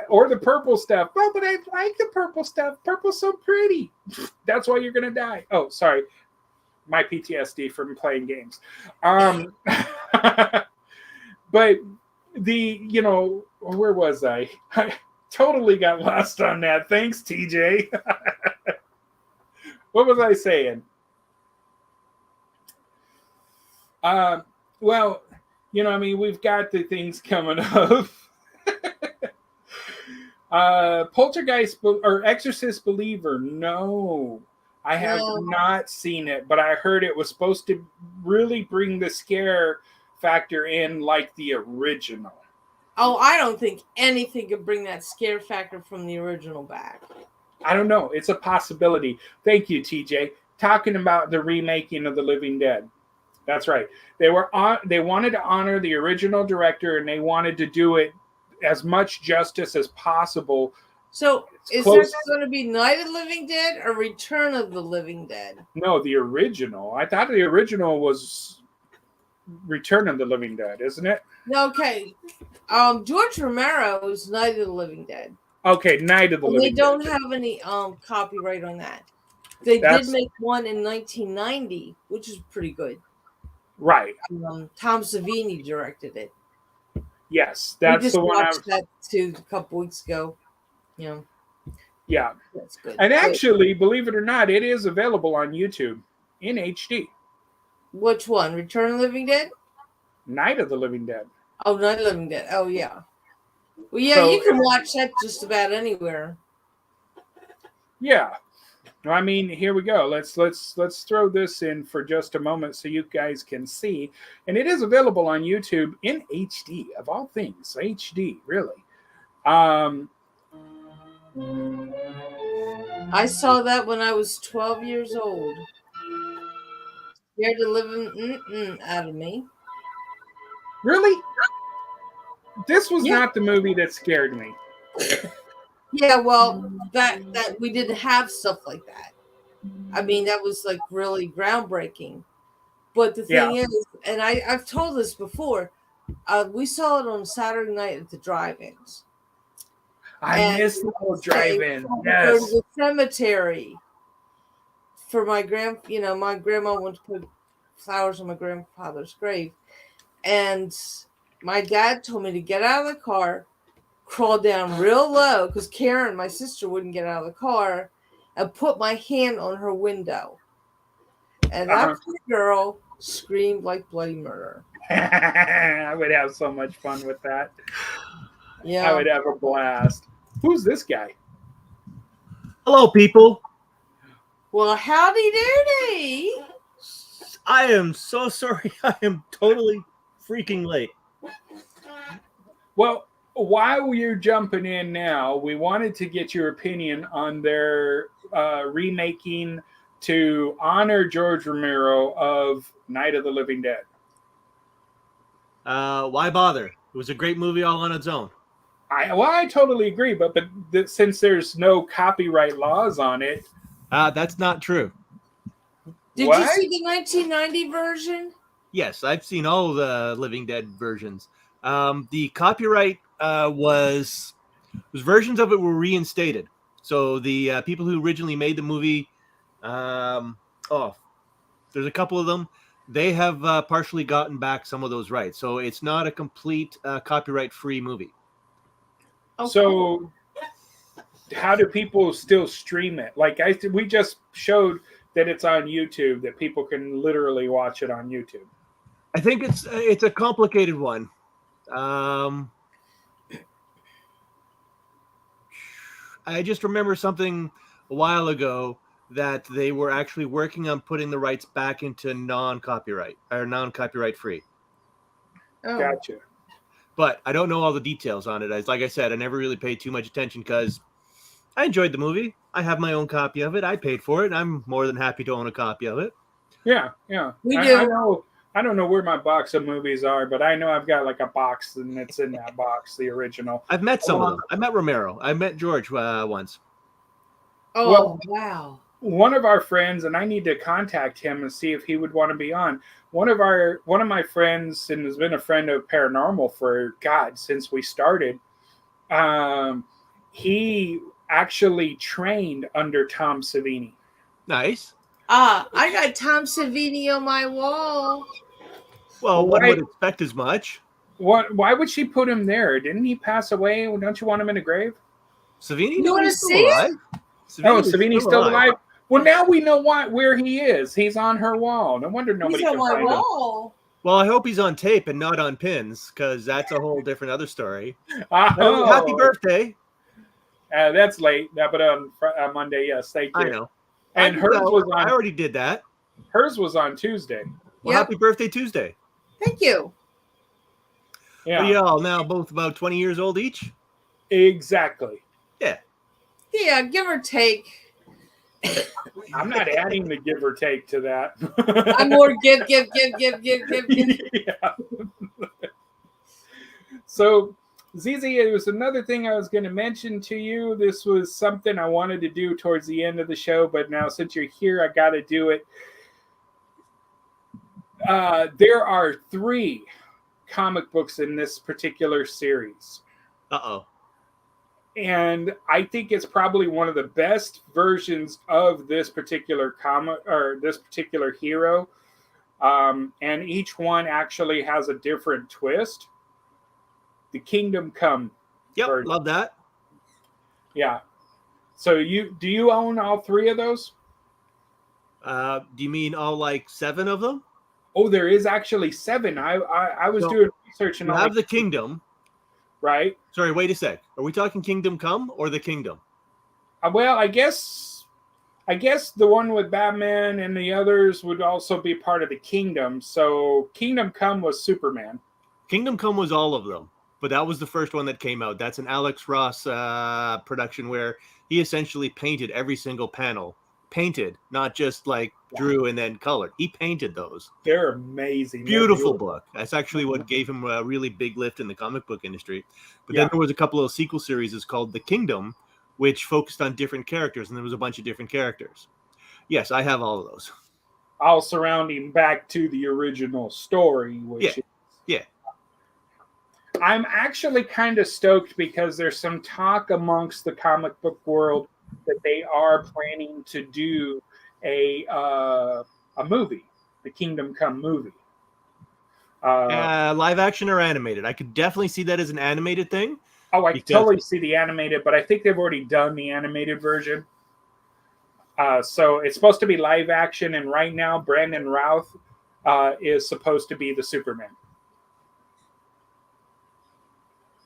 or the purple stuff. Well, but I like the purple stuff. Purple's so pretty. That's why you're going to die. Oh, sorry. My PTSD from playing games. But you know, where was I? I totally got lost on that. Thanks, TJ. What was I saying? Well, you know, I mean, we've got the things coming up. Poltergeist or Exorcist Believer. No, I have not seen it, but I heard it was supposed to really bring the scare factor in like the original. Oh, I don't think anything could bring that scare factor from the original back. I don't know. It's a possibility. Thank you, TJ. Talking about the remaking of The Living Dead. That's right. They wanted to honor the original director, and they wanted to do it as much justice as possible. So, is there going to be Night of the Living Dead or Return of the Living Dead? No, the original. I thought the original was Return of the Living Dead, isn't it? Okay. George Romero's Night of the Living Dead. Okay, Night of the Living Dead. They don't have any copyright on that. They did make one in 1990, which is pretty good. Right. Tom Savini directed it. Yes, that's the one. We just watched that too a couple weeks ago. You know. Yeah. That's good. And actually, believe it or not, it is available on YouTube in HD. Which one? Return of the Living Dead? Night of the Living Dead. Oh, Night of the Living Dead. Oh, yeah. Well, yeah, so, you can watch that just about anywhere. Yeah. I mean, here we go. Let's throw this in for just a moment so you guys can see. And it is available on YouTube in HD, of all things. HD, really. I saw that when I was 12 years old. Scared the living out of me. Really? This was not the movie that scared me. Yeah, well, that we didn't have stuff like that. I mean, that was like really groundbreaking. But the thing is, and I've told this before, we saw it on Saturday night at the drive-ins. I miss the whole drive-in. Yes. Go to the cemetery for my my grandma went to put flowers on my grandfather's grave, and my dad told me to get out of the car, crawl down real low because Karen, my sister, wouldn't get out of the car, and put my hand on her window. And that poor girl screamed like bloody murder. I would have so much fun with that. Yeah. I would have a blast. Who's this guy? Hello, people. Well, howdy doody. I am so sorry. I am totally freaking late. Well, while you're jumping in now, we wanted to get your opinion on their remaking to honor George Romero of Night of the Living Dead. Why bother? It was a great movie all on its own. I totally agree, but since there's no copyright laws on it, That's not true. Did what? you see the 1990 version? Yes, I've seen all the Living Dead versions. The copyright was versions of it were reinstated. So the people who originally made the movie, there's a couple of them. They have partially gotten back some of those rights. So it's not a complete copyright-free movie. Oh, So cool. how do people still stream it? Like we just showed that it's on YouTube, that people can literally watch it on YouTube. I think it's a complicated one. I just remember something a while ago that they were actually working on putting the rights back into non-copyright or non-copyright free. Oh. Gotcha. But I don't know all the details on it. Like I said, I never really paid too much attention because I enjoyed the movie. I have my own copy of it. I paid for it. And I'm more than happy to own a copy of it. Yeah. We do. I don't know where my box of movies are, but I know I've got like a box, and it's in that box, the original. I've met some of them. I met Romero. I met George once. Oh, Well, wow. One of our friends, and I need to contact him and see if he would want to be on. One of my friends, and has been a friend of Pairanormal for since we started. He actually trained under Tom Savini. Nice. I got Tom Savini on my wall. Well, one would expect as much. Why would she put him there? Didn't he pass away? Don't you want him in a grave? Savini? You want to see it? Savini's still alive. Well, now we know where he is. He's on her wall. No wonder nobody He's on can my find him. wall. Well, I hope he's on tape and not on pins, because that's a whole different other story. Oh. Happy birthday. That's late. But on Monday, yes, thank you. I know. And I already did that. Hers was on Tuesday. Well, Yep. Happy birthday Tuesday. Thank you. Yeah, Are y'all now both about 20 years old each? exactly. Yeah, give or take. I'm not adding the give or take to that. I'm more give. Yeah. So, Zizi, it was another thing I was going to mention to you. This was something I wanted to do towards the end of the show, but now since you're here, I got to do it. There are 3 comic books in this particular series. Uh-oh. And I think it's probably one of the best versions of this particular comic or this particular hero. And each one actually has a different twist. The Kingdom Come. Yep, version. love that. Yeah. So do you own all 3 of those? Do you mean all like 7 of them? Oh, there is actually 7. I was doing research and you have the Kingdom. Right. Sorry, wait a sec. Are we talking Kingdom Come or the Kingdom? Well, I guess the one with Batman and the others would also be part of the Kingdom. So Kingdom Come was Superman. Kingdom Come was all of them, but that was the first one that came out. That's an Alex Ross production where he essentially painted every single panel. Painted, not just like drew and then colored. He painted those. They're amazing. Beautiful book. That's actually what gave him a really big lift in the comic book industry. But then there was a couple of sequel series called The Kingdom, which focused on different characters, and there was a bunch of different characters. Yes, I have all of those. All surrounding back to the original story, which yeah. I'm actually kind of stoked because there's some talk amongst the comic book world that they are planning to do a movie, the Kingdom Come movie. Live action or animated? I could definitely see that as an animated thing. Oh, I totally see the animated, but I think they've already done the animated version. So it's supposed to be live action, and right now Brandon Routh is supposed to be the Superman.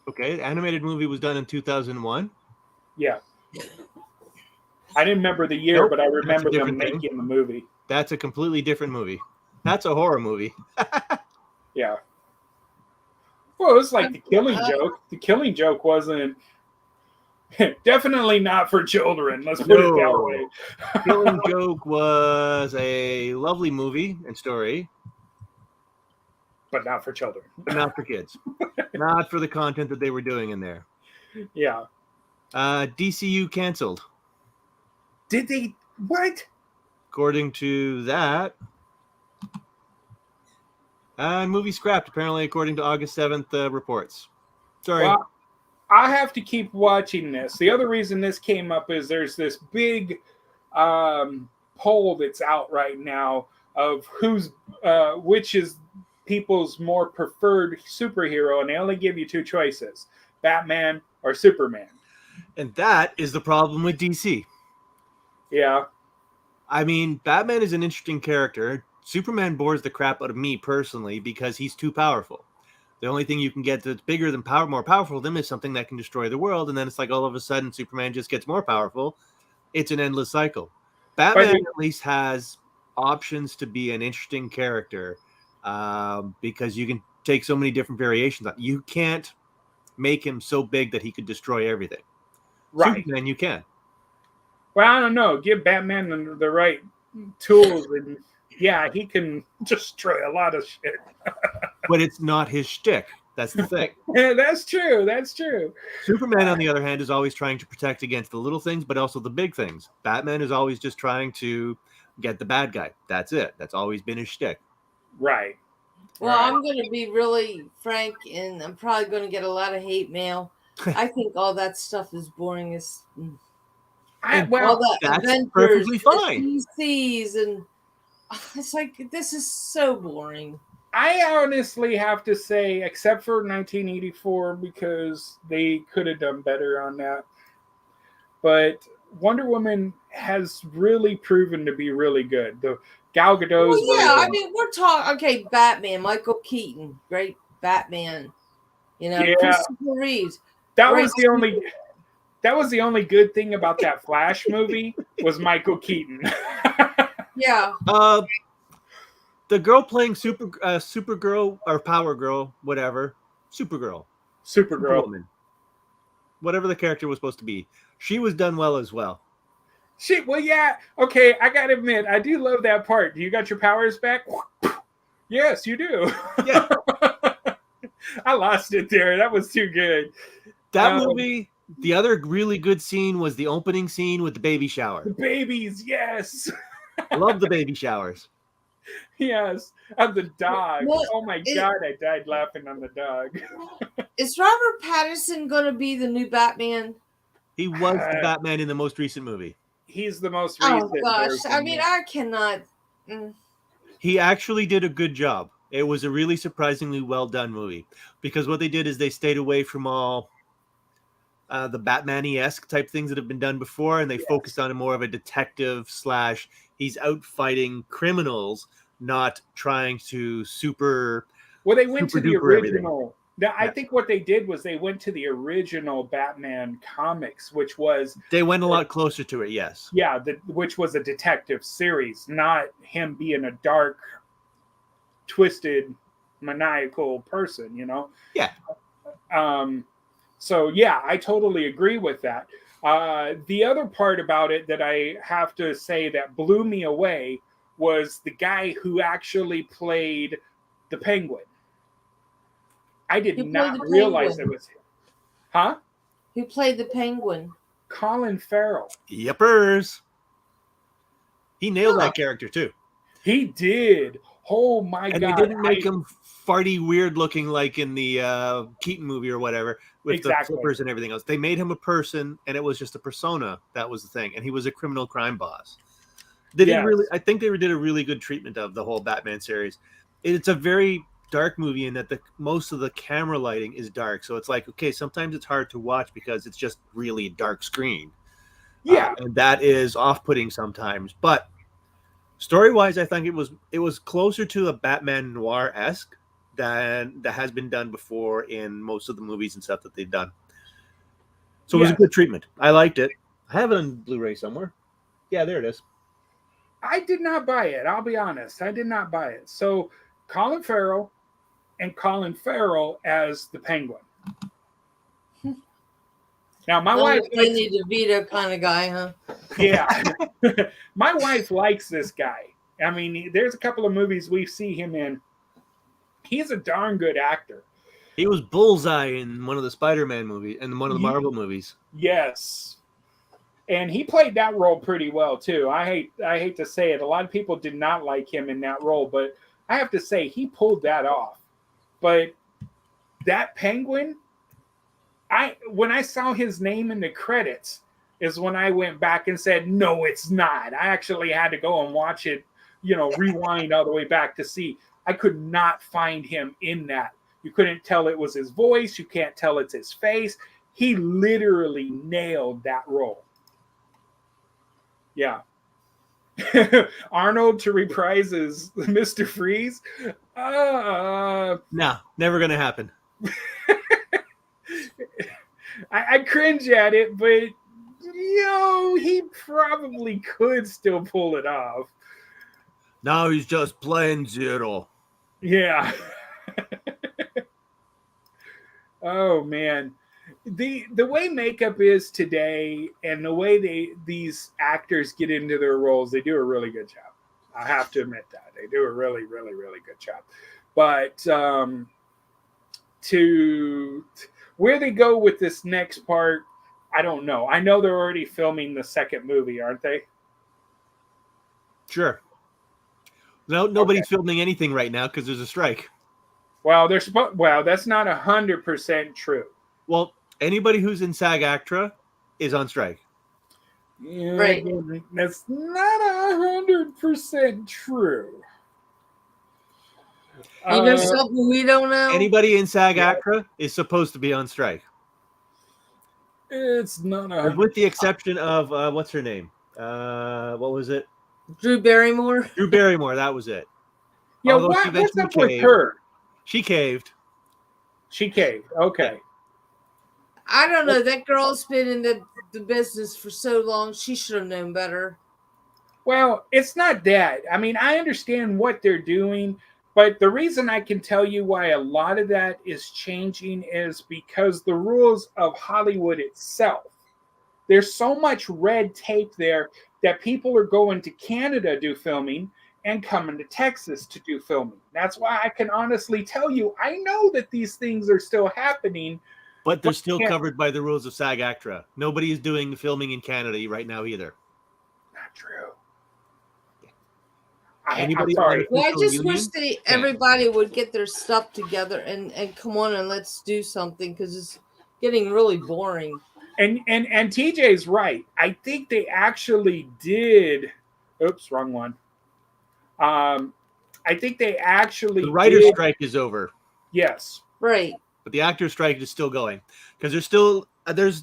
Okay, the animated movie was done in 2001. Yeah. I didn't remember the year, but I remember them making the movie. That's a completely different movie. That's a horror movie. Yeah. Well, it was like The Killing Joke. The Killing Joke wasn't Definitely not for children. Let's put it that way. Killing Joke was a lovely movie and story, But not for children. but not for kids. Not for the content that they were doing in there. Yeah. DCU canceled. Did they? What? According to that. Movie scrapped, apparently, according to August 7th reports. Sorry. Well, I have to keep watching this. The other reason this came up is there's this big poll that's out right now of which is people's more preferred superhero, and they only give you two choices: Batman or Superman. And that is the problem with DC. Yeah. I mean, Batman is an interesting character. Superman bores the crap out of me personally because he's too powerful. The only thing you can get that's bigger than more powerful than him is something that can destroy the world, and then it's like all of a sudden Superman just gets more powerful. It's an endless cycle. Batman at least has options to be an interesting character because you can take so many different variations. You can't make him so big that he could destroy everything. Right. Superman, you can. Well, I don't know. Give Batman the right tools, and yeah, he can destroy a lot of shit. But it's not his shtick. That's the thing. Yeah, that's true. That's true. Superman, on the other hand, is always trying to protect against the little things, but also the big things. Batman is always just trying to get the bad guy. That's it. That's always been his shtick. Right. Well, I'm going to be really frank, and I'm probably going to get a lot of hate mail. I think all that stuff is boring as all that that's Avengers, perfectly fine. DCs, and it's like this is so boring. I honestly have to say, except for 1984, because they could have done better on that. But Wonder Woman has really proven to be really good. The Gal Gadot's. Well, yeah, I mean, we're talking. Okay, Batman, Michael Keaton, great Batman. You know, Yeah. Christopher Reeves. That was the only good thing about that Flash movie was Michael Keaton. Yeah. The girl playing Supergirl or Power Girl, whatever, Supergirl, Superwoman, whatever the character was supposed to be, she was done well as well. Well, yeah. Okay, I gotta admit, I do love that part. You got your powers back? Yes, you do. Yeah. I lost it there. That was too good. That movie, the other really good scene was the opening scene with the baby shower. The babies, yes. Love the baby showers. Yes. And the dog. Well, oh my God, I died laughing on the dog. Is Robert Pattinson going to be the new Batman? He was the Batman in the most recent movie. He's the most recent. Oh gosh, I mean, I cannot. He actually did a good job. It was a really surprisingly well done movie because what they did is they stayed away from all the Batman-esque type things that have been done before, and they focused on more of a detective / he's out fighting criminals, not trying to Well, they went to the original. Now, I think what they did was they went to the original Batman comics, which was... They went a lot closer to it, yes. Yeah, which was a detective series, not him being a dark, twisted, maniacal person, you know? Yeah. So, yeah, I totally agree with that. The other part about it that I have to say that blew me away was the guy who actually played the Penguin. I did not realize it was him. Huh? Who played the Penguin? Colin Farrell. Yippers. He nailed that character, too. He did. Oh, my God. And they didn't make him farty weird looking like in the Keaton movie or whatever with the flippers and everything else. They made him a person, and it was just a persona. That was the thing. And he was a criminal crime boss. I think they did a really good treatment of the whole Batman series. It's a very dark movie in that most of the camera lighting is dark. So it's like, okay, sometimes it's hard to watch because it's just really a dark screen. Yeah. And that is off-putting sometimes. But story-wise, I think it was closer to a Batman noir-esque than that has been done before in most of the movies and stuff that they've done. So it was a good treatment. I liked it. I have it on Blu-ray somewhere. Yeah, there it is. I did not buy it. I'll be honest. I did not buy it. So Colin Farrell and Colin Farrell as the Penguin. Now, my Not wife a likes, Danny DeVito kind of guy, huh? yeah, my wife likes this guy. I mean, there's a couple of movies we see him in. He's a darn good actor. He was Bullseye in one of the Spider-Man movies and one of the Marvel movies. Yes, and he played that role pretty well too. I hate to say it, a lot of people did not like him in that role, but I have to say he pulled that off. But that Penguin, when I saw his name in the credits, is when I went back and said, no, it's not. I actually had to go and watch it, rewind all the way back to see. I could not find him in that. You couldn't tell it was his voice. You can't tell it's his face. He literally nailed that role. Yeah. Arnold to reprise as Mr. Freeze. No, never going to happen. I cringe at it, but he probably could still pull it off. Now he's just playing Zero. Yeah. Oh man, the way makeup is today, and the way these actors get into their roles, they do a really good job. I have to admit that they do a really, really, really good job. But to where they go with this next part, I don't know. I know they're already filming the second movie, aren't they? Sure. No, nobody's filming anything right now because there's a strike. Well, that's not 100% true. Well, anybody who's in SAG-AFTRA is on strike. Yeah, Right. That's not 100% true. You know something we don't know? Anybody in SAG-AFTRA is supposed to be on strike. It's not 100%. With the exception of, what's her name? What was it? Drew Barrymore? Drew Barrymore, that was it. Yeah, Although what's up with her? She caved. She caved. Okay. I don't know. That girl's been in the business for so long. She should have known better. Well, it's not that. I mean, I understand what they're doing, but the reason I can tell you why a lot of that is changing is because the rules of Hollywood itself. There's so much red tape there that people are going to Canada to do filming and coming to Texas to do filming. That's why I can honestly tell you, I know that these things are still happening. But they're still covered by the rules of SAG-AFTRA. Nobody is doing filming in Canada right now either. Not true. Anybody? I'm sorry. Well, I just wish everybody would get their stuff together and come on and let's do something because it's getting really boring. And TJ's right. I think they actually did. Oops, wrong one. I think they actually. The writer's strike is over. Yes. Right. But the actor's strike is still going because there's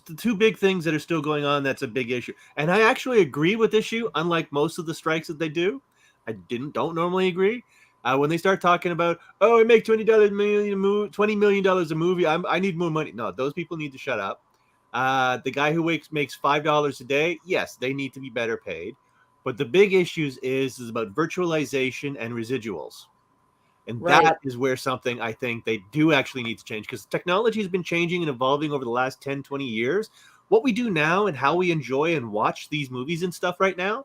the two big things that are still going on. That's a big issue, and I actually agree with this issue. Unlike most of the strikes that they do, I don't normally agree. When they start talking about, I make $20 million a movie, I need more money. No, those people need to shut up. The guy who makes $5 a day, yes, they need to be better paid. But the big issues is about virtualization and residuals. And that is where something I think they do actually need to change because technology has been changing and evolving over the last 10, 20 years. What we do now and how we enjoy and watch these movies and stuff right now,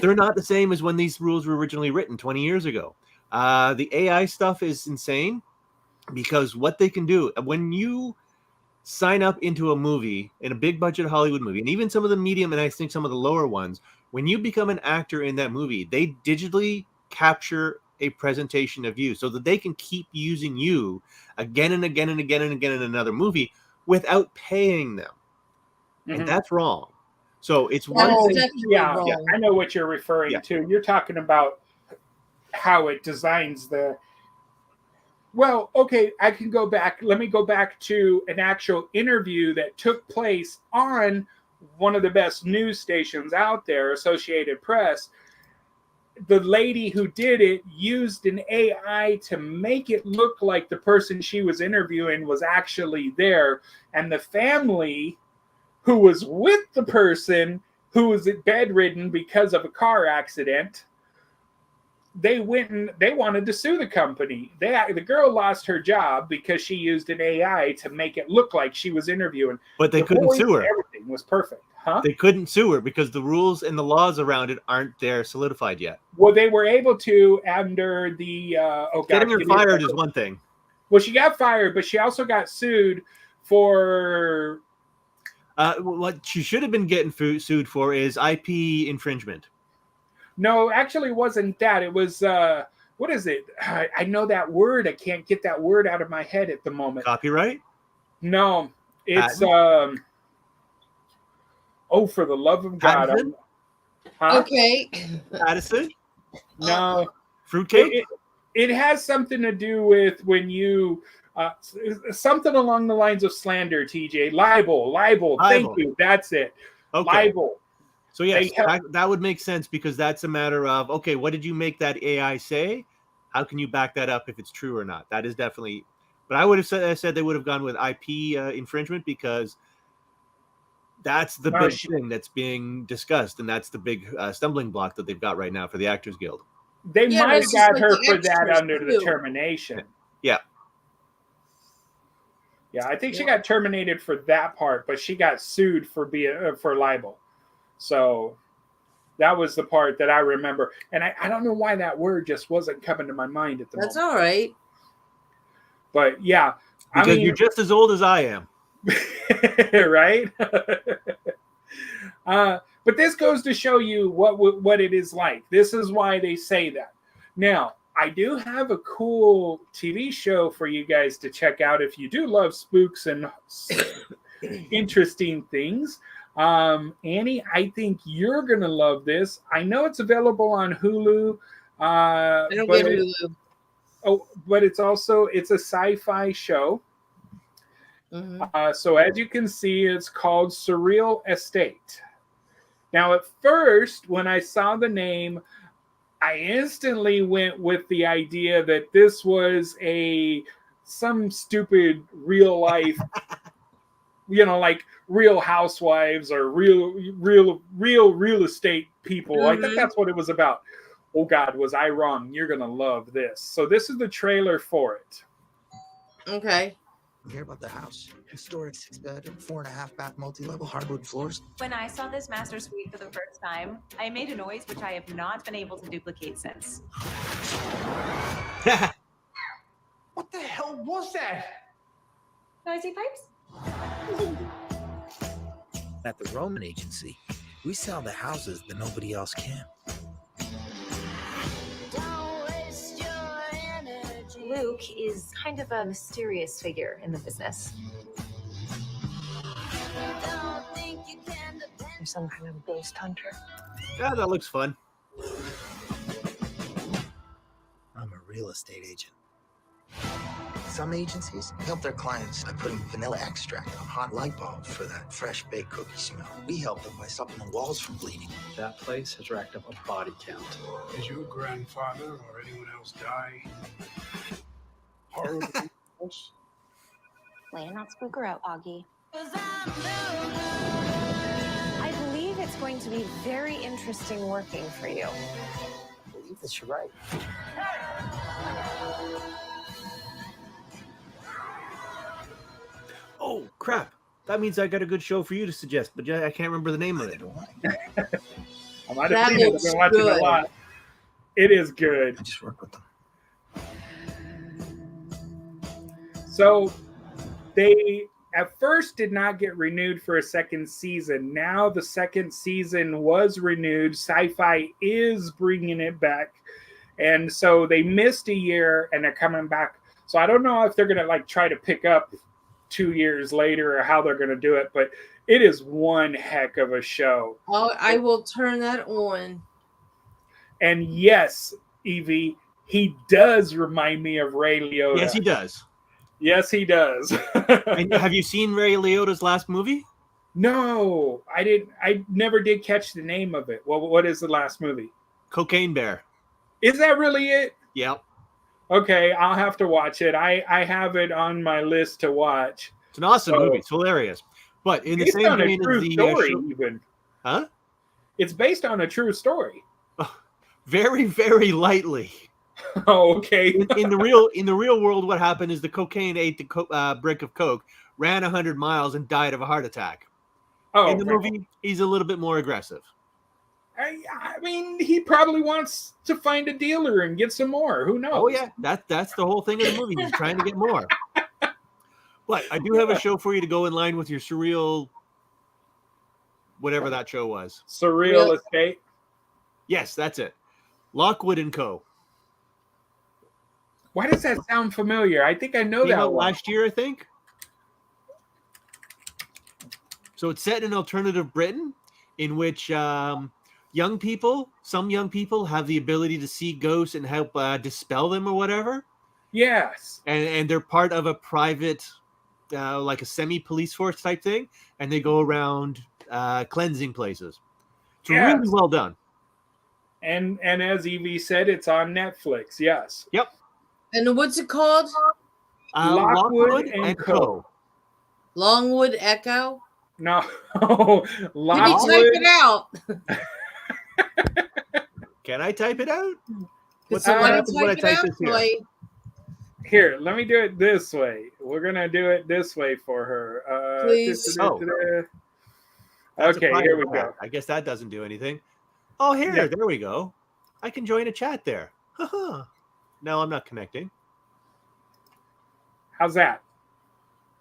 they're not the same as when these rules were originally written 20 years ago. The AI stuff is insane because what they can do when you sign up into a movie, in a big budget Hollywood movie, and even some of the medium and I think some of the lower ones, when you become an actor in that movie, they digitally capture a presentation of you so that they can keep using you again and again and again and again in another movie without paying them. Mm-hmm. And that's wrong. So it's one thing. Yeah, I know what you're referring to. You're talking about how it designs the. Well, okay, I can go back. Let me go back to an actual interview that took place on one of the best news stations out there, Associated Press. The lady who did it used an AI to make it look like the person she was interviewing was actually there. And the family who was with the person who was bedridden because of a car accident they went and they wanted to sue the company. The girl lost her job because she used an AI to make it look like she was interviewing. But they couldn't sue her. Everything was perfect, huh? They couldn't sue her because the rules and the laws around it aren't there solidified yet. Well, they were able to under the getting her fired is one thing. Well, she got fired, but she also got sued for what she should have been getting sued for is IP infringement. No, actually, it wasn't that. It was what is it? I know that word. I can't get that word out of my head at the moment. Copyright? No, it's oh, for the love of God! Huh? Okay, Addison? No, fruitcake. It has something to do with when you something along the lines of slander. TJ, libel. Thank you. That's it. Okay. Libel. So yes, that would make sense because that's a matter of, okay, what did you make that AI say? How can you back that up if it's true or not? That is definitely, but I would have said they would have gone with IP infringement because that's the big thing that's being discussed, and that's the big stumbling block that they've got right now for the Actors Guild. They might have got her for that under the termination. Yeah. Yeah, I think she got terminated for that part, but she got sued for for libel. So that was the part that I remember. And I don't know why that word just wasn't coming to my mind at the moment. That's all right. But yeah. Because you're just as old as I am. Right? But this goes to show you what it is like. This is why they say that. Now, I do have a cool TV show for you guys to check out if you do love spooks and interesting things. Annie, I think you're going to love this. I know it's available on Hulu. I don't get Hulu. But it's a sci-fi show. Mm-hmm. So as you can see, it's called Surreal Estate. Now, at first, when I saw the name, I instantly went with the idea that this was some stupid real life, like Real Housewives or real estate people. Mm-hmm. I think that's what it was about. Oh God, was I wrong? You're gonna love this. So this is the trailer for it. Okay. Hear about the house? Historic 6-bed, 4.5 bath, multi-level hardwood floors. When I saw this master suite for the first time, I made a noise which I have not been able to duplicate since. What the hell was that? Noisy pipes? At the Roman agency, we sell the houses that nobody else can. Luke is kind of a mysterious figure in the business. You're some kind of ghost hunter. Yeah, that looks fun. I'm a real estate agent. Some agencies help their clients by putting vanilla extract on hot light bulbs for that fresh baked cookie smell. We help them by stopping the walls from bleeding. That place has racked up a body count. Has your grandfather or anyone else die? Horrible. Lay not spook her out, Augie. I believe it's going to be very interesting working for you. I believe that you're right. Oh, crap. That means I got a good show for you to suggest, but I can't remember the name of it. I might have seen it. I've been watching a lot. It is good. I just work with them. So they at first did not get renewed for a second season. Now the second season was renewed. Sci-Fi is bringing it back. And so they missed a year and they're coming back. So I don't know if they're going to try to pick up 2 years later or how they're going to do it, but it is one heck of a show. Oh, I will turn that on. And yes, Evie, he does remind me of Ray Liotta. Yes, he does. Yes, he does. And have you seen Ray Liotta's last movie? No, I didn't. I never did catch the name of it. Well, what is the last movie? Cocaine Bear. Is that really it? Yep. Okay, I'll have to watch it. I have it on my list to watch. It's an awesome movie. It's hilarious. But in the same vein as the story, even. Huh? It's based on a true story. very, very lightly. Oh, okay. In the real world, what happened is the cocaine ate the brick of coke, ran 100 miles, and died of a heart attack. Oh, In the movie, he's a little bit more aggressive. I mean, he probably wants to find a dealer and get some more. Who knows? Oh yeah, that's the whole thing of the movie. He's trying to get more. But I do have a show for you to go in line with your surreal, whatever that show was. Surreal Estate. Yes, that's it. Lockwood and Co. Why does that sound familiar? I think I know Came that out one. last year, I think. So it's set in alternative Britain, in which some young people have the ability to see ghosts and help dispel them or whatever. Yes. And they're part of a private, like a semi-police force type thing, and they go around cleansing places. It's really well done. And as Evie said, it's on Netflix. Yes. Yep. And what's it called? Lockwood and Co. Longwood Echo? No. Lockwood. Can you type it out? Can I type it out? What's what happens when I type this here? Here, let me do it this way. We're going to do it this way for her. Please. Okay, here we go. I guess that doesn't do anything. Oh, here, there we go. I can join a chat there. No, I'm not connecting. How's that?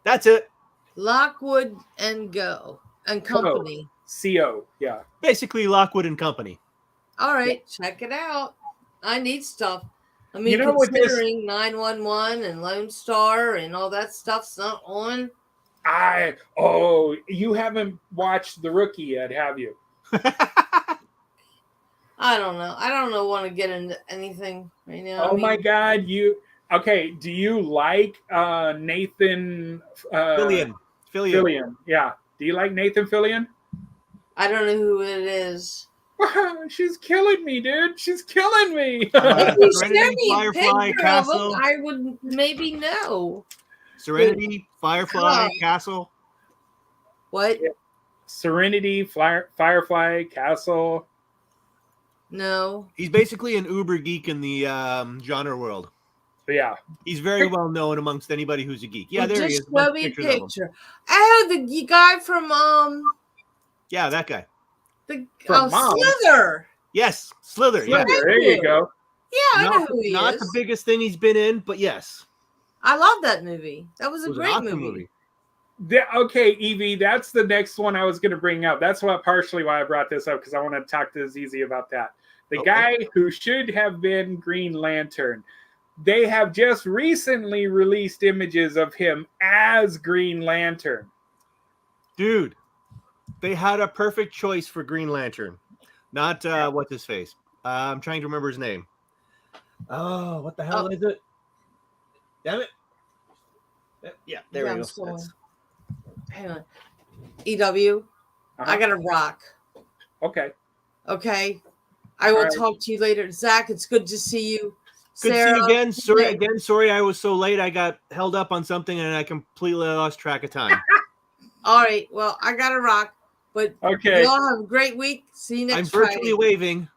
That's it. Lockwood and Go and Company. CO, yeah. Basically, Lockwood and Company. All right, check it out. I need stuff. I mean, considering 911 and Lone Star and all that stuff's not on. You haven't watched The Rookie yet, have you? I don't know. I don't want to get into anything right now. Oh my God, do you like Nathan Fillion? Yeah. Do you like Nathan Fillion? I don't know who it is. She's killing me, dude. She's killing me. If you send me a Firefly picture Castle. of him, I would maybe know. Serenity, Firefly, Castle. What? Yeah. Serenity, Firefly, Castle. No. He's basically an uber geek in the genre world. Yeah. He's very well known amongst anybody who's a geek. Yeah, there he is. Show me a picture. Oh, the guy from Yeah, that guy. Slither. Yes, Slither. Yeah. There you go. Yeah, I know who he is. Not the biggest thing he's been in, but yes. I love that movie. That was a great awesome movie. Okay, Evie, that's the next one I was going to bring up. That's partially why I brought this up, because I want to talk to Zizi about that. The guy who should have been Green Lantern. They have just recently released images of him as Green Lantern. Dude, they had a perfect choice for Green Lantern. Not what's his face. I'm trying to remember his name. Oh, what the hell is it? Damn it. Yeah, there we go. Hang on. EW, I got to rock. Okay. I will talk to you later. Zach, it's good to see you. Good to see you again. Sorry I was so late. I got held up on something and I completely lost track of time. All right. Well, I got to rock. But you all have a great week. See you next Friday. I'm virtually waving.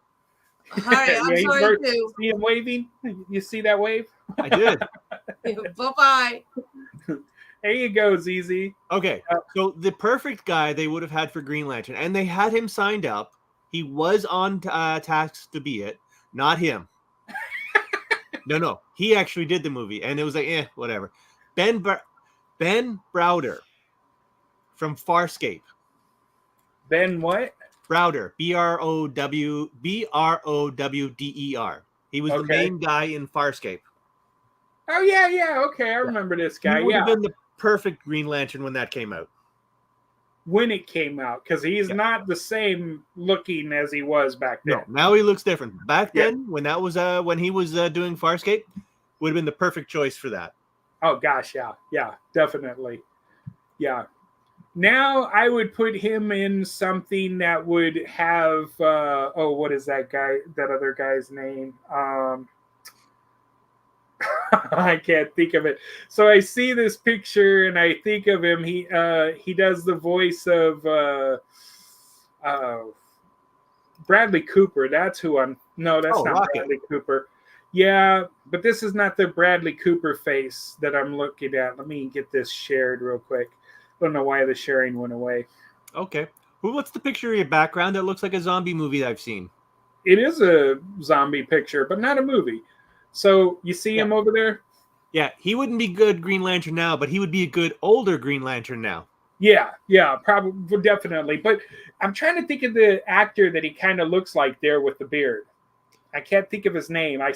All right. I'm sorry too. See him waving? You see that wave? I did. Bye-bye. There you go, ZZ. Okay, so the perfect guy they would have had for Green Lantern, and they had him signed up. He was on task to be it, not him. No, he actually did the movie, and it was like, whatever. Ben Browder from Farscape. Ben what? Browder, Browder. He was the main guy in Farscape. Oh yeah. Okay, I remember this guy. He would have been the perfect Green Lantern when that came out. When it came out, because he's not the same looking as he was back then. No, now he looks different. Back then, when that was when he was doing Farscape, would have been the perfect choice for that. Oh gosh, yeah, definitely, yeah. Now I would put him in something that would have what is that other guy's name? I can't think of it. So I see this picture and I think of him. He does the voice of Bradley Cooper. That's who I'm No, that's Oh, not Rocket. Bradley Cooper. Yeah, but this is not the Bradley Cooper face that I'm looking at. Let me get this shared real quick. I don't know why the sharing went away. Okay. What's the picture of your background that looks like a zombie movie that I've seen? It is a zombie picture, but not a movie. So you see him over there? Yeah, he wouldn't be good Green Lantern now, but he would be a good older Green Lantern now. Yeah, probably, definitely. But I'm trying to think of the actor that he kind of looks like there with the beard. I can't think of his name. I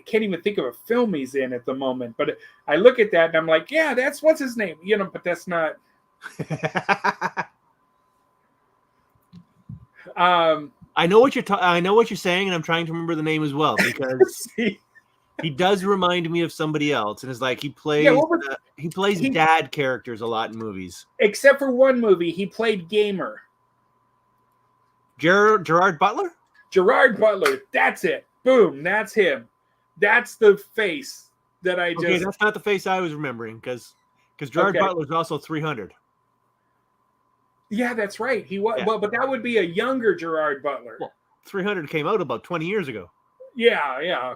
can't even think of a film he's in at the moment. But I look at that and I'm like, yeah, that's what's his name, but that's not. I know what you're saying, and I'm trying to remember the name as well because he does remind me of somebody else, and it's like he plays dad characters a lot in movies. Except for one movie, he played Gamer. Gerard Butler. Gerard Butler. That's it. Boom. That's him. That's the face that I just. Okay, that's not the face I was remembering because Gerard Butler's also 300. Yeah, that's right. He was well, but that would be a younger Gerard Butler. Well, 300 came out about 20 years ago. Yeah.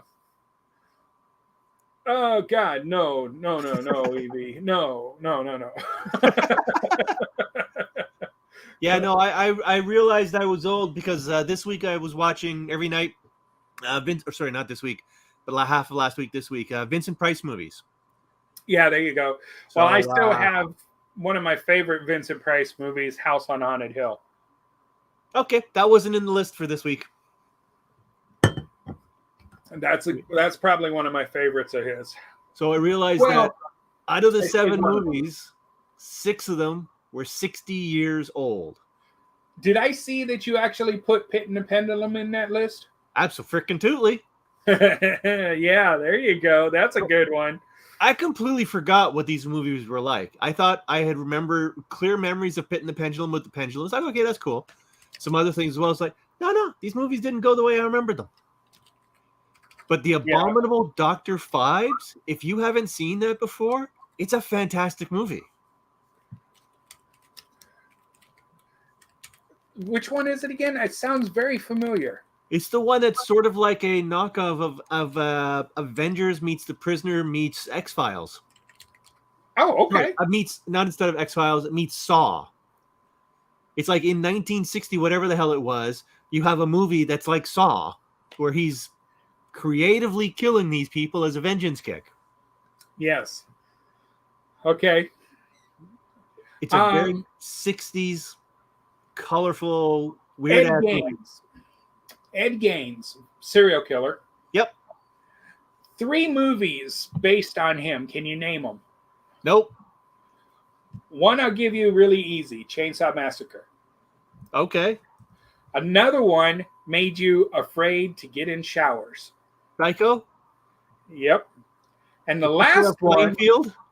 Oh God, no, Evie, no. Yeah, no, I realized I was old because this week I was watching every night. Not this week, but half of last week. This week, Vincent Price movies. Yeah, there you go. Well, I still have one of my favorite Vincent Price movies, House on Haunted Hill. Okay, that wasn't in the list for this week. And that's probably one of my favorites of his. So I realized that out of the 7 movies, 6 of them were 60 years old. Did I see that you actually put Pit and the Pendulum in that list? Abso-freaking-tootly. Yeah, there you go. That's a good one. I completely forgot what these movies were like. I thought I had clear memories of Pit and the Pendulum with the pendulum. It's like, okay, that's cool. Some other things as well. It's like, no, these movies didn't go the way I remembered them. But The Abominable Dr. Phibes, if you haven't seen that before, it's a fantastic movie. Which one is it again? It sounds very familiar. It's the one that's sort of like a knockoff of Avengers meets The Prisoner meets X-Files. Oh, okay. Not instead of X-Files, it meets Saw. It's like in 1960, whatever the hell it was, you have a movie that's like Saw, where he's creatively killing these people as a vengeance kick. Yes. Okay. It's a very 60s, colorful, weird ass movie. Ed Gaines, serial killer. Yep. 3 movies based on him. Can you name them? Nope. One I'll give you really easy. Chainsaw Massacre. Okay. Another one made you afraid to get in showers. Psycho. Yep. And the last one.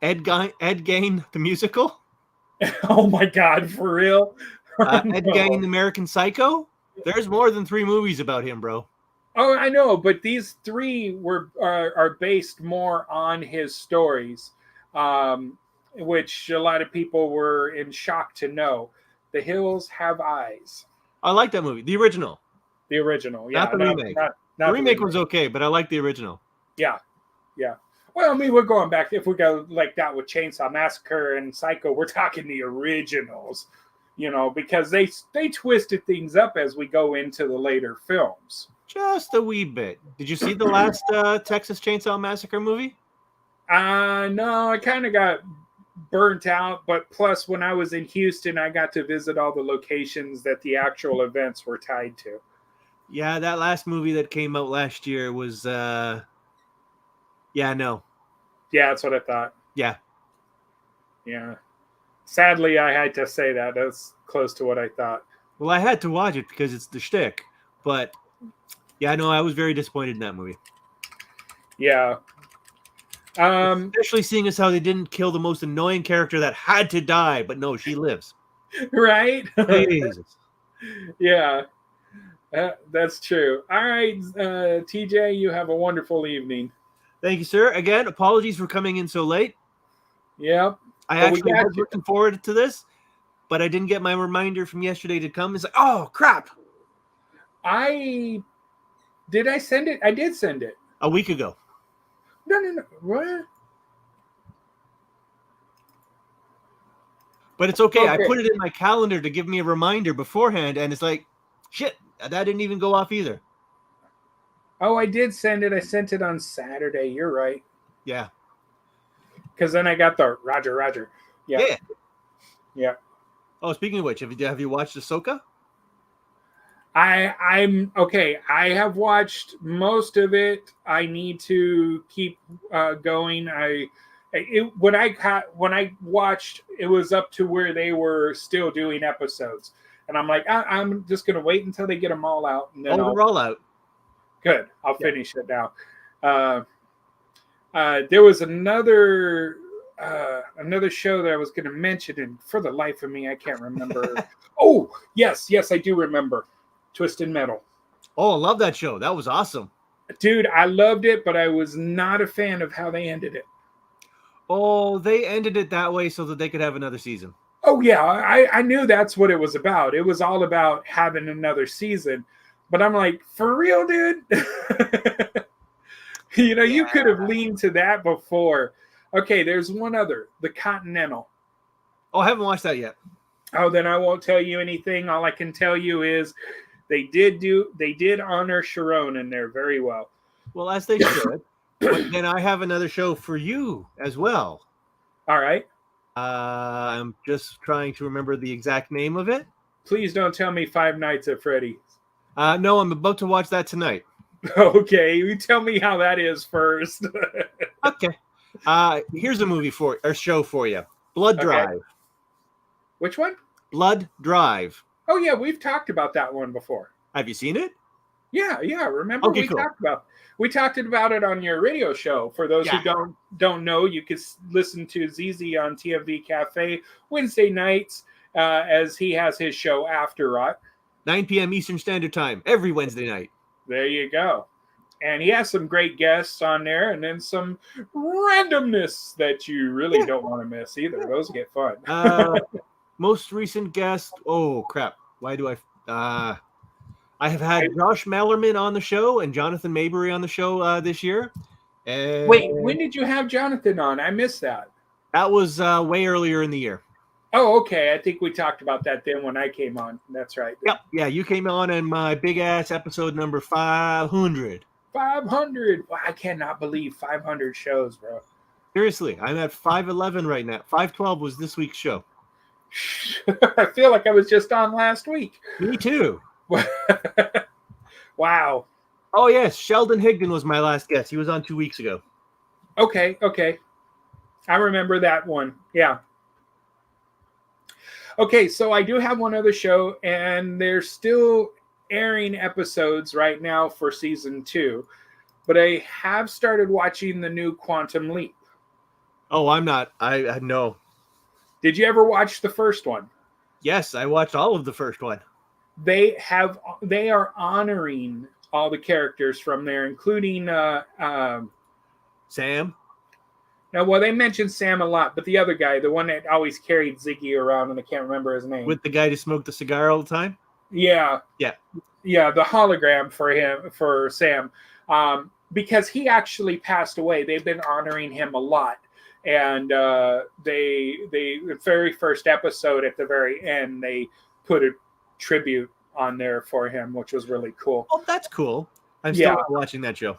Ed Gain, the musical. Oh my God, for real? Ed Gain, American Psycho. There's more than 3 movies about him, bro. Oh, I know, but these 3 are based more on his stories, which a lot of people were in shock to know. The Hills Have Eyes. I like that movie. The original. The original, yeah. Not the remake. Not the remake was okay, but I like the original. Yeah. Well, I mean, we're going back. If we go like that with Chainsaw Massacre and Psycho, we're talking the originals. Because they twisted things up as we go into the later films. Just a wee bit. Did you see the last Texas Chainsaw Massacre movie? No, I kind of got burnt out. But plus, when I was in Houston, I got to visit all the locations that the actual events were tied to. Yeah, that last movie that came out last year was... no. Yeah, that's what I thought. Yeah. Sadly, I had to say that. That's close to what I thought. Well, I had to watch it because it's the shtick. But, I was very disappointed in that movie. Yeah. Especially seeing as how they didn't kill the most annoying character that had to die, but no, she lives. Right? Jesus. Yeah. That's true. All right, TJ, you have a wonderful evening. Thank you, sir. Again, apologies for coming in so late. Yep. I actually was looking forward to this, but I didn't get my reminder from yesterday to come. It's like, oh, crap. Did I send it? I did send it. A week ago. No. What? But it's okay. I Okay. put it in my calendar to give me a reminder beforehand, and it's like, shit, that didn't even go off either. Oh, I did send it. I sent it on Saturday. You're right. Yeah. Because then I got the Roger. Yeah. Yeah. Oh, speaking of which, have you watched Ahsoka? I'm okay. I have watched most of it. I need to keep going. When I watched, it was up to where they were still doing episodes, and I'm like, I'm just gonna wait until they get them all out, and then they're all out. Good. I'll finish it now. There was another show that I was going to mention, and for the life of me, I can't remember. Oh, yes, I do remember. Twisted Metal. Oh, I love that show. That was awesome. Dude, I loved it, but I was not a fan of how they ended it. Oh, they ended it that way so that they could have another season. Oh, yeah, I knew that's what it was about. It was all about having another season. But I'm like, for real, dude? You could have leaned to that before. Okay, there's one other, The Continental. Oh, I haven't watched that yet. Oh, then I won't tell you anything. All I can tell you is they did honor Sharon in there very well. Well, as they should. But then I have another show for you as well. All right. I'm just trying to remember the exact name of it. Please don't tell me Five Nights at Freddy's. No, I'm about to watch that tonight. Okay, you tell me how that is first. Okay. Here's a show for you. Blood Drive. Okay. Which one? Blood Drive. Oh yeah, we've talked about that one before. Have you seen it? Yeah. Remember Okay, cool. We talked about it on your radio show. For those who don't know, you can listen to ZZ on TFV Cafe Wednesday nights as he has his show After Rot. 9 p.m. Eastern Standard Time every Wednesday night. There you go. And he has some great guests on there, and then some randomness that you really don't want to miss either. Those get fun. Most recent guest. Oh crap! Why do I have had Josh Mallerman on the show and Jonathan Mabry on the show this year. Wait, when did you have Jonathan on? I missed that. That was way earlier in the year. Oh, okay. I think we talked about that then when I came on. That's right. Yep. Yeah, you came on in my big ass episode number 500. 500. Well, I cannot believe 500 shows, bro. Seriously, I'm at 511 right now. 512 was this week's show. I feel like I was just on last week. Me too. Wow. Oh, yes. Sheldon Higdon was my last guest. He was on 2 weeks ago. Okay. I remember that one. Yeah. Okay, so I do have one other show, and they're still airing episodes right now for season 2. But I have started watching the new Quantum Leap. Oh, I'm not. I know. Did you ever watch the first one? Yes, I watched all of the first one. They are honoring all the characters from there, including Sam. Now, well, they mentioned Sam a lot, but the other guy, the one that always carried Ziggy around, and I can't remember his name. With the guy who smoked the cigar all the time? Yeah. Yeah. Yeah, the hologram for Sam. Because he actually passed away. They've been honoring him a lot. And the very first episode at the very end, they put a tribute on there for him, which was really cool. Oh, that's cool. I'm still watching that show.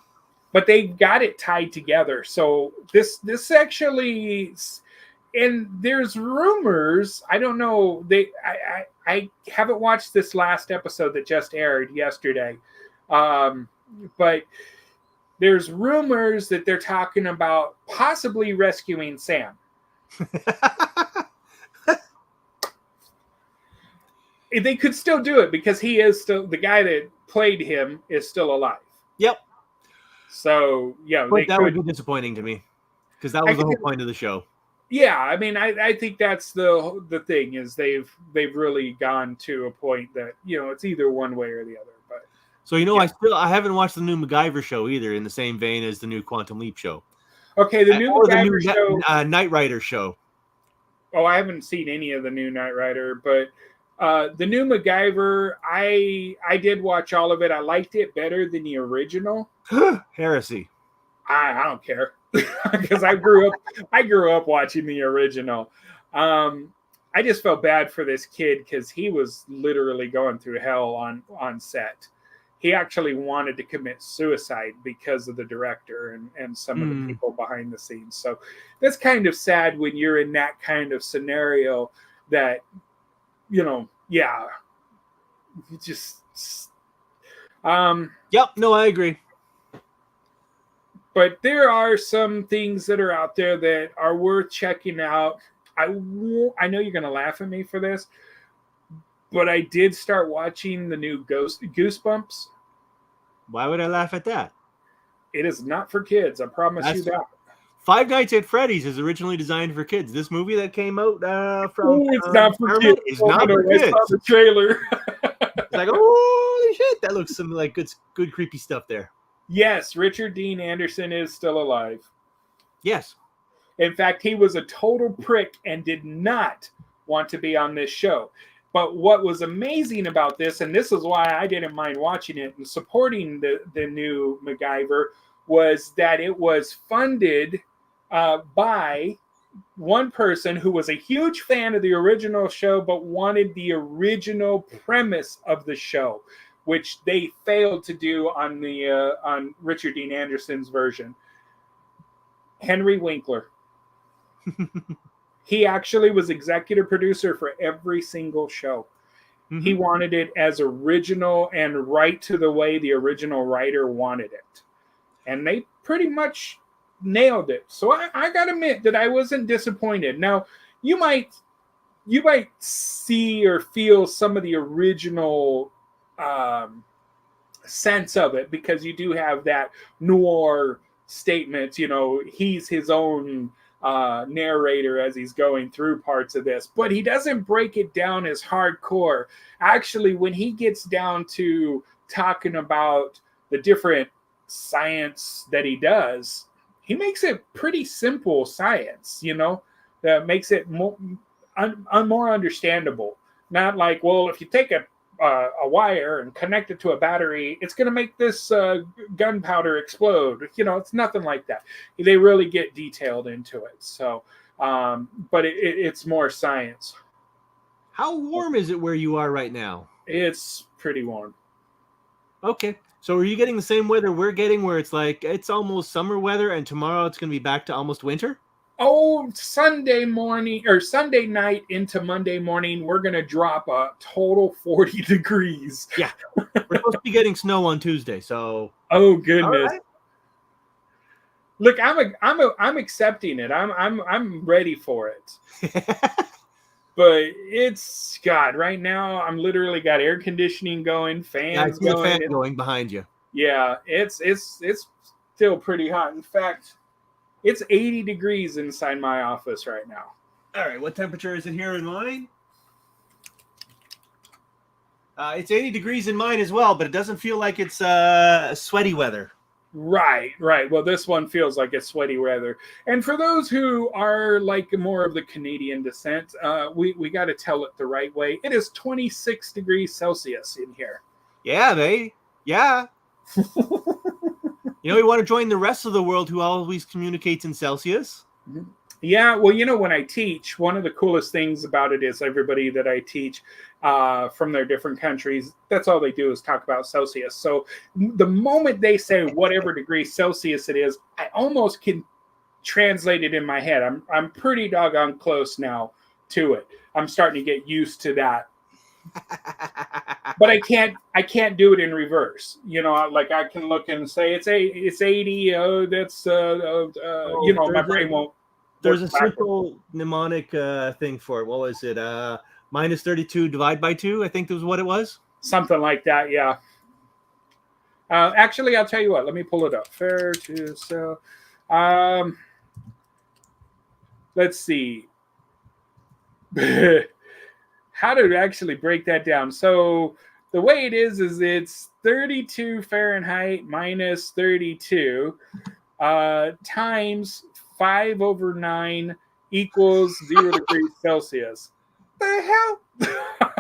But they got it tied together. So this actually, and there's rumors. I don't know. I haven't watched this last episode that just aired yesterday, but there's rumors that they're talking about possibly rescuing Sam. They could still do it because he is still the guy that played him is still alive. Yep. So yeah, but that would be disappointing to me because that was the whole point of the show. Yeah, I mean, I think that's the thing is they've really gone to a point that it's either one way or the other. But so I haven't watched the new MacGyver show either, in the same vein as the new Quantum Leap show. Okay, the new MacGyver show, Knight Rider show. Oh, I haven't seen any of the new Knight Rider, but The new MacGyver, I did watch all of it. I liked it better than the original. Heresy. I don't care because I grew up watching the original. I just felt bad for this kid because he was literally going through hell on set. He actually wanted to commit suicide because of the director and some of the people behind the scenes. So that's kind of sad when you're in that kind of scenario that, yeah, you just. Yep. No, I agree. But there are some things that are out there that are worth checking out. I know you're going to laugh at me for this, but I did start watching the new Goosebumps. Why would I laugh at that? It is not for kids. I promise you that. Five Nights at Freddy's is originally designed for kids. This movie that came out it's not for kids. Is not for kids. I saw the trailer. It's like, holy shit, that looks some like good creepy stuff there. Yes, Richard Dean Anderson is still alive. Yes. In fact, he was a total prick and did not want to be on this show. But what was amazing about this, and this is why I didn't mind watching it and supporting the new MacGyver, was that it was funded by one person who was a huge fan of the original show but wanted the original premise of the show, which they failed to do on Richard Dean Anderson's version. Henry Winkler. He actually was executive producer for every single show. Mm-hmm. He wanted it as original and right to the way the original writer wanted it. And they pretty much nailed it. So I got to admit that I wasn't disappointed. Now, you might see or feel some of the original sense of it because you do have that noir statement. He's his own narrator as he's going through parts of this, but he doesn't break it down as hardcore. Actually, when he gets down to talking about the different science that he does, he makes it pretty simple science, that makes it more understandable. Not like, well, if you take a wire and connect it to a battery, it's going to make this gunpowder explode. It's nothing like that. They really get detailed into it. So, but it's more science. How warm is it where you are right now? It's pretty warm. Okay. So are you getting the same weather we're getting where it's like it's almost summer weather and tomorrow it's going to be back to almost winter? Oh, Sunday morning or Sunday night into Monday morning, we're going to drop a total 40 degrees. Yeah. We're supposed to be getting snow on Tuesday, so. Oh, goodness. Right. Look, I'm accepting it. I'm ready for it. But it's, God, right now I'm literally got air conditioning going, fans going. The fan going behind you. Yeah, it's still pretty hot. In fact, it's 80 degrees inside my office right now. All right, what temperature is it here in mine? It's 80 degrees in mine as well, but it doesn't feel like it's sweaty weather. Right. Well, this one feels like it's sweaty weather. And for those who are like more of the Canadian descent, we got to tell it the right way. It is 26 degrees Celsius in here. Yeah, yeah. We want to join the rest of the world who always communicates in Celsius. Yeah, well, when I teach, one of the coolest things about it is everybody that I teach from their different countries, that's all they do is talk about Celsius. So the moment they say whatever degree Celsius it is, I almost can translate it in my head. I'm pretty doggone close now to it. I'm starting to get used to that. But I can't do it in reverse. Like I can look and say it's 80. Oh, that's my brain won't. There's a simple mnemonic thing for it. What was it? Minus 32 divide by 2. I think that was what it was. Something like that. Yeah. Actually, I'll tell you what. Let me pull it up. Fair to sell. Let's see. How to actually break that down. So the way it is it's 32 Fahrenheit minus 32 times 5/9 equals 0 degrees Celsius. The hell?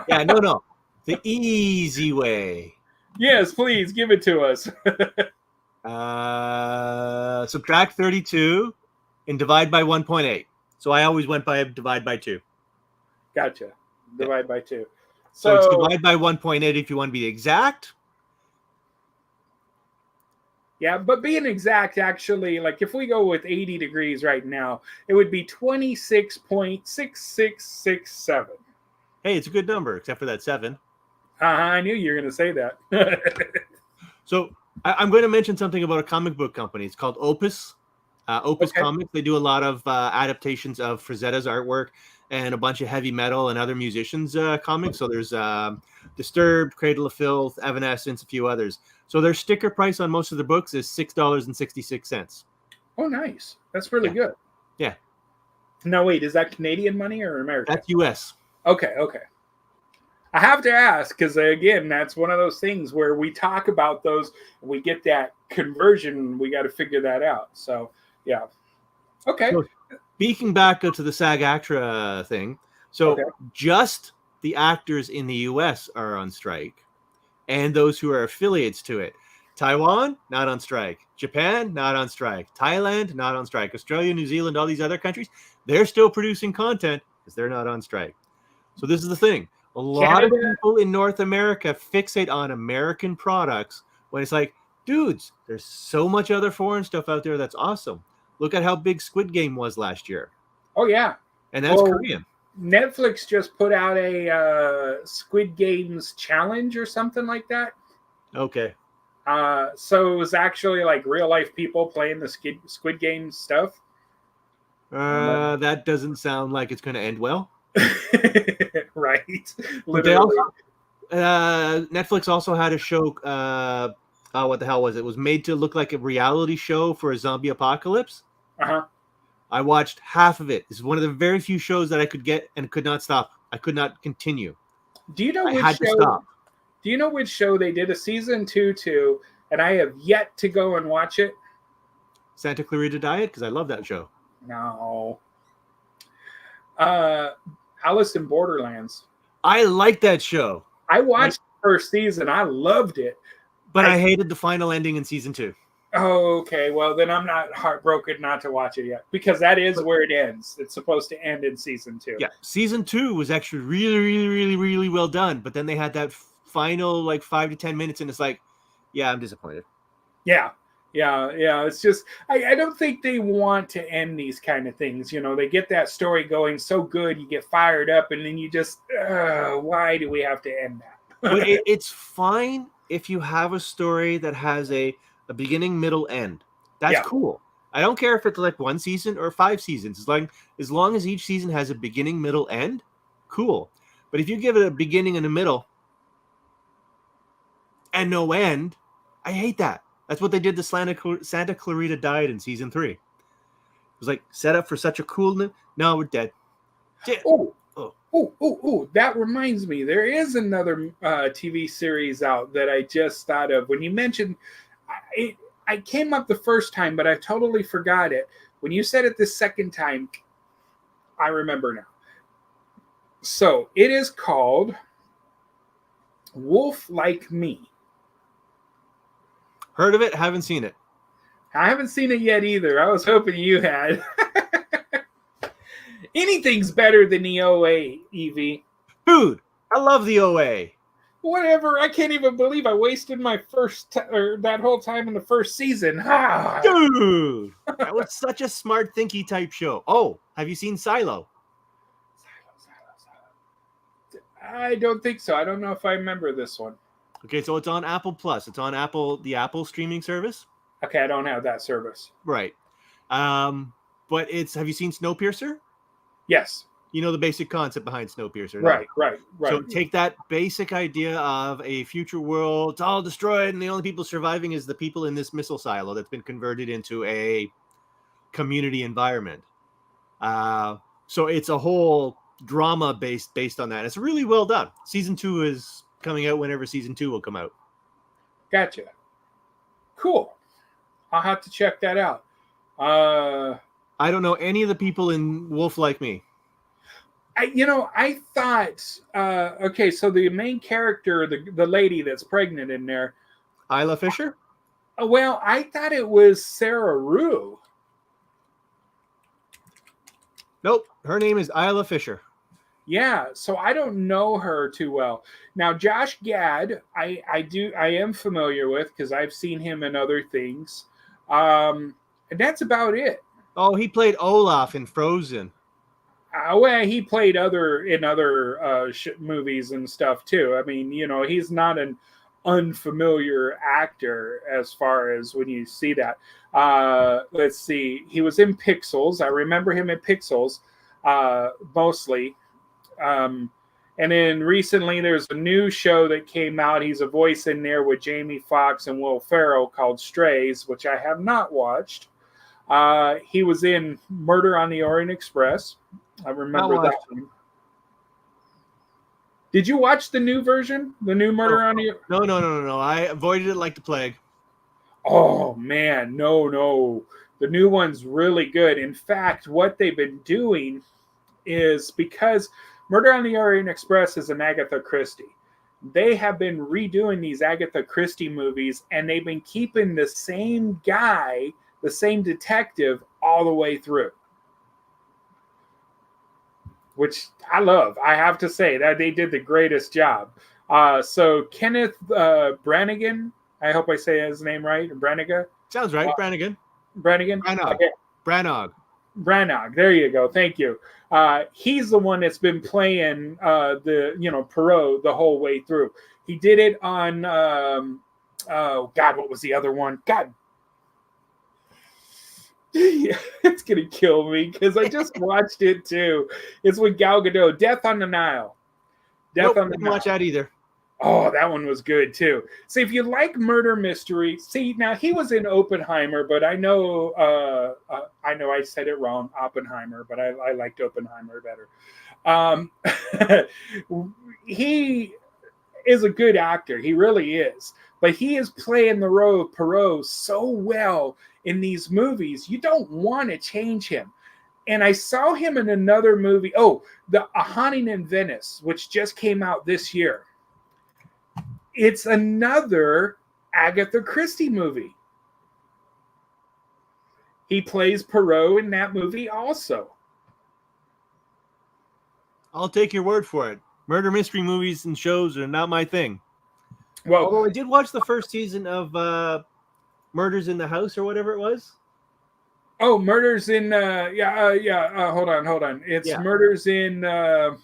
Yeah, no. The easy way. Yes, please give it to us. Subtract 32 and divide by 1.8. So I always went by divide by 2. Gotcha. Divide by 2. So it's divide by 1.8 if you want to be exact. Yeah, but being exact, actually, like if we go with 80 degrees right now, it would be 26.6667. Hey, it's a good number, except for that 7. I knew you were going to say that. So I'm going to mention something about a comic book company. It's called Opus. Opus Okay. Comics. They do a lot of adaptations of Frazetta's artwork and a bunch of heavy metal and other musicians' comics. So there's Disturbed, Cradle of Filth, Evanescence, a few others. So their sticker price on most of their books is $6.66. Oh, nice. That's really good. Yeah. No, wait, is that Canadian money or American? That's US. Okay. I have to ask because, again, that's one of those things where we talk about those, we get that conversion, we got to figure that out. So, yeah. Okay. So, speaking back to the SAG-AFTRA thing, so just the actors in the US are on strike, and those who are affiliates to it. Taiwan, not on strike. Japan, not on strike. Thailand, not on strike. Australia, New Zealand, all these other countries, they're still producing content because they're not on strike. So this is the thing. A lot of people in North America fixate on American products when it's like, dudes, there's so much other foreign stuff out there that's awesome. Look at how big Squid Game was last year. Oh, yeah. And that's Korean. Netflix just put out a Squid Games challenge or something like that. Okay. So it was actually like real life people playing the Squid Game stuff. That doesn't sound like it's going to end well. Right. But they also, Netflix also had a show. What the hell was it? It was made to look like a reality show for a zombie apocalypse. I watched half of it. This is one of the very few shows that I could get and could not stop. I could not continue. Do you know I had to stop. Do you know which show they did a season 2 to, and I have yet to go and watch it? Santa Clarita Diet, because I love that show. No. Alice in Borderlands. I like that show. I watched the first season. I loved it. But I hated the final ending in season 2. Oh, okay. Well, then I'm not heartbroken not to watch it yet, because that is where it ends. It's supposed to end in season 2. Yeah, season 2 was actually really well done, but then they had that final like 5 to 10 minutes, and it's like, yeah, I'm disappointed. Yeah. It's just I don't think they want to end these kind of things. You know, they get that story going so good, you get fired up, and then you just why do we have to end that? But it's fine if you have a story that has a beginning, middle, end. That's cool. I don't care if it's like 1 season or 5 seasons. As long as each season has a beginning, middle, end, cool. But if you give it a beginning and a middle and no end, I hate that. That's what they did to Santa Clarita Diet in season 3. It was like set up for such a cool. No, we're dead. Oh, that reminds me. There is another TV series out that I just thought of. When you mentioned, I came up the first time, but I totally forgot it. When you said it the second time, I remember now. So it is called Wolf Like Me. Heard of it? Haven't seen it. I haven't seen it yet either. I was hoping you had. Anything's better than the OA, Evie. Dude, I love the OA. Whatever. I can't even believe I wasted my that whole time in the first season. Dude, that was such a smart thinky type show. Oh, have you seen Silo? I don't think so. I don't know if I remember this one. Okay, so it's on Apple Plus. It's on the Apple streaming service. Okay, I don't have that service. Right. But have you seen Snowpiercer? Yes. You know the basic concept behind Snowpiercer. Right. So take that basic idea of a future world, it's all destroyed, and the only people surviving is the people in this missile silo that's been converted into a community environment. So it's a whole drama based on that. It's really well done. Season 2 is coming out whenever season 2 will come out. Gotcha. Cool. I'll have to check that out. I don't know any of the people in Wolf Like Me. I thought, okay, so the main character, the lady that's pregnant in there, Isla Fisher? well, I thought it was Sarah Rue. Nope. Her name is Isla Fisher. Yeah, so I don't know her too well. Now, Josh Gad, I am familiar with because I've seen him in other things, and that's about it. Oh, he played Olaf in Frozen. Well, he played in other movies and stuff too. I mean, he's not an unfamiliar actor as far as when you see that. Let's see, he was in Pixels. I remember him in Pixels mostly. And then recently there's a new show that came out. He's a voice in there with Jamie Foxx and Will Ferrell called Strays, which I have not watched. He was in Murder on the Orient Express. I remember that one. Did you watch the new version? The new Murder on the... No. I avoided it like the plague. Oh, man. No. The new one's really good. In fact, what they've been doing is because Murder on the Orient Express is an Agatha Christie. They have been redoing these Agatha Christie movies, and they've been keeping the same guy, the same detective, all the way through. Which I love. I have to say that they did the greatest job. So Kenneth Brannigan, I hope I say his name right, Brannigan. Sounds right, Brannigan. Brannigan? Brannog. Okay. Brannog. There you go. Thank you. He's the one that's been playing Poirot the whole way through. He did it on oh God, what was the other one? God, it's gonna kill me because I just watched it too. It's with Gal Gadot. Death on the Nile. Didn't watch that either. Oh, that one was good too. See, if you like murder mystery, now he was in Oppenheimer, but I know I said it wrong, Oppenheimer, but I liked Oppenheimer better. He is a good actor, he really is, but he is playing the role of Poirot so well in these movies. You don't want to change him. And I saw him in another movie. Oh, A Haunting in Venice, which just came out this year. It's another Agatha Christie movie. He plays Poirot in that movie also. I'll take your word for it. Murder mystery movies and shows are not my thing. Well, although I did watch the first season of Murders in the House or whatever it was. Oh, Murders in hold on. It's Murders in I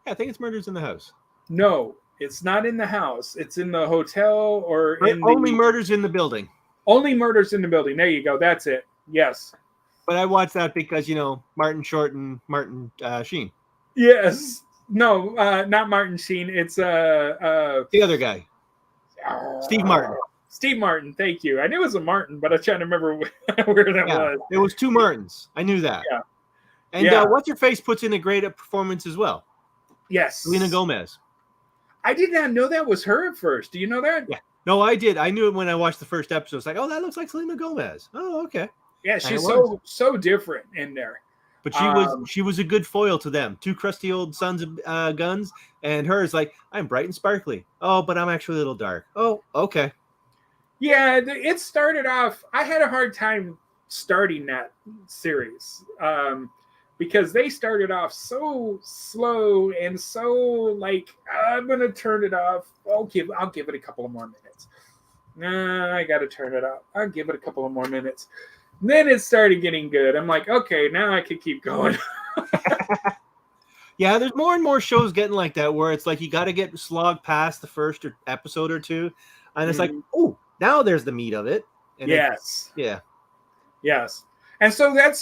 think it's Murders in the House. No, it's not in the house. It's in the hotel or only Murders in the Building. Only Murders in the Building. There you go. That's it. Yes. But I watched that because, Martin Short and Martin Sheen. Yes. No, not Martin Sheen. It's the other guy. Steve Martin. Steve Martin. Thank you. I knew it was a Martin, but I was trying to remember where that was. It was two Martins. I knew that. Yeah. And What's Her Face puts in a great performance as well. Yes. Selena Gomez. I did not know that was her at first. Do you know that? Yeah. No, I did. I knew it when I watched the first episode. It's like, oh, that looks like Selena Gomez. Oh, okay. Yeah, she's so different in there. But she was a good foil to them. Two crusty old sons of guns, and her is like, I'm bright and sparkly. Oh, but I'm actually a little dark. Oh, okay. Yeah, it started off. I had a hard time starting that series because they started off so slow and so like, I'm gonna turn it off. I'll give it a couple of more minutes. Nah, I gotta turn it off. I'll give it a couple of more minutes. And then it started getting good. I'm like, okay, now I can keep going. Yeah, there's more and more shows getting like that where it's like you got to get slogged past the first episode or two, and it's like, oh, now there's the meat of it. And yes. Yes. And so that's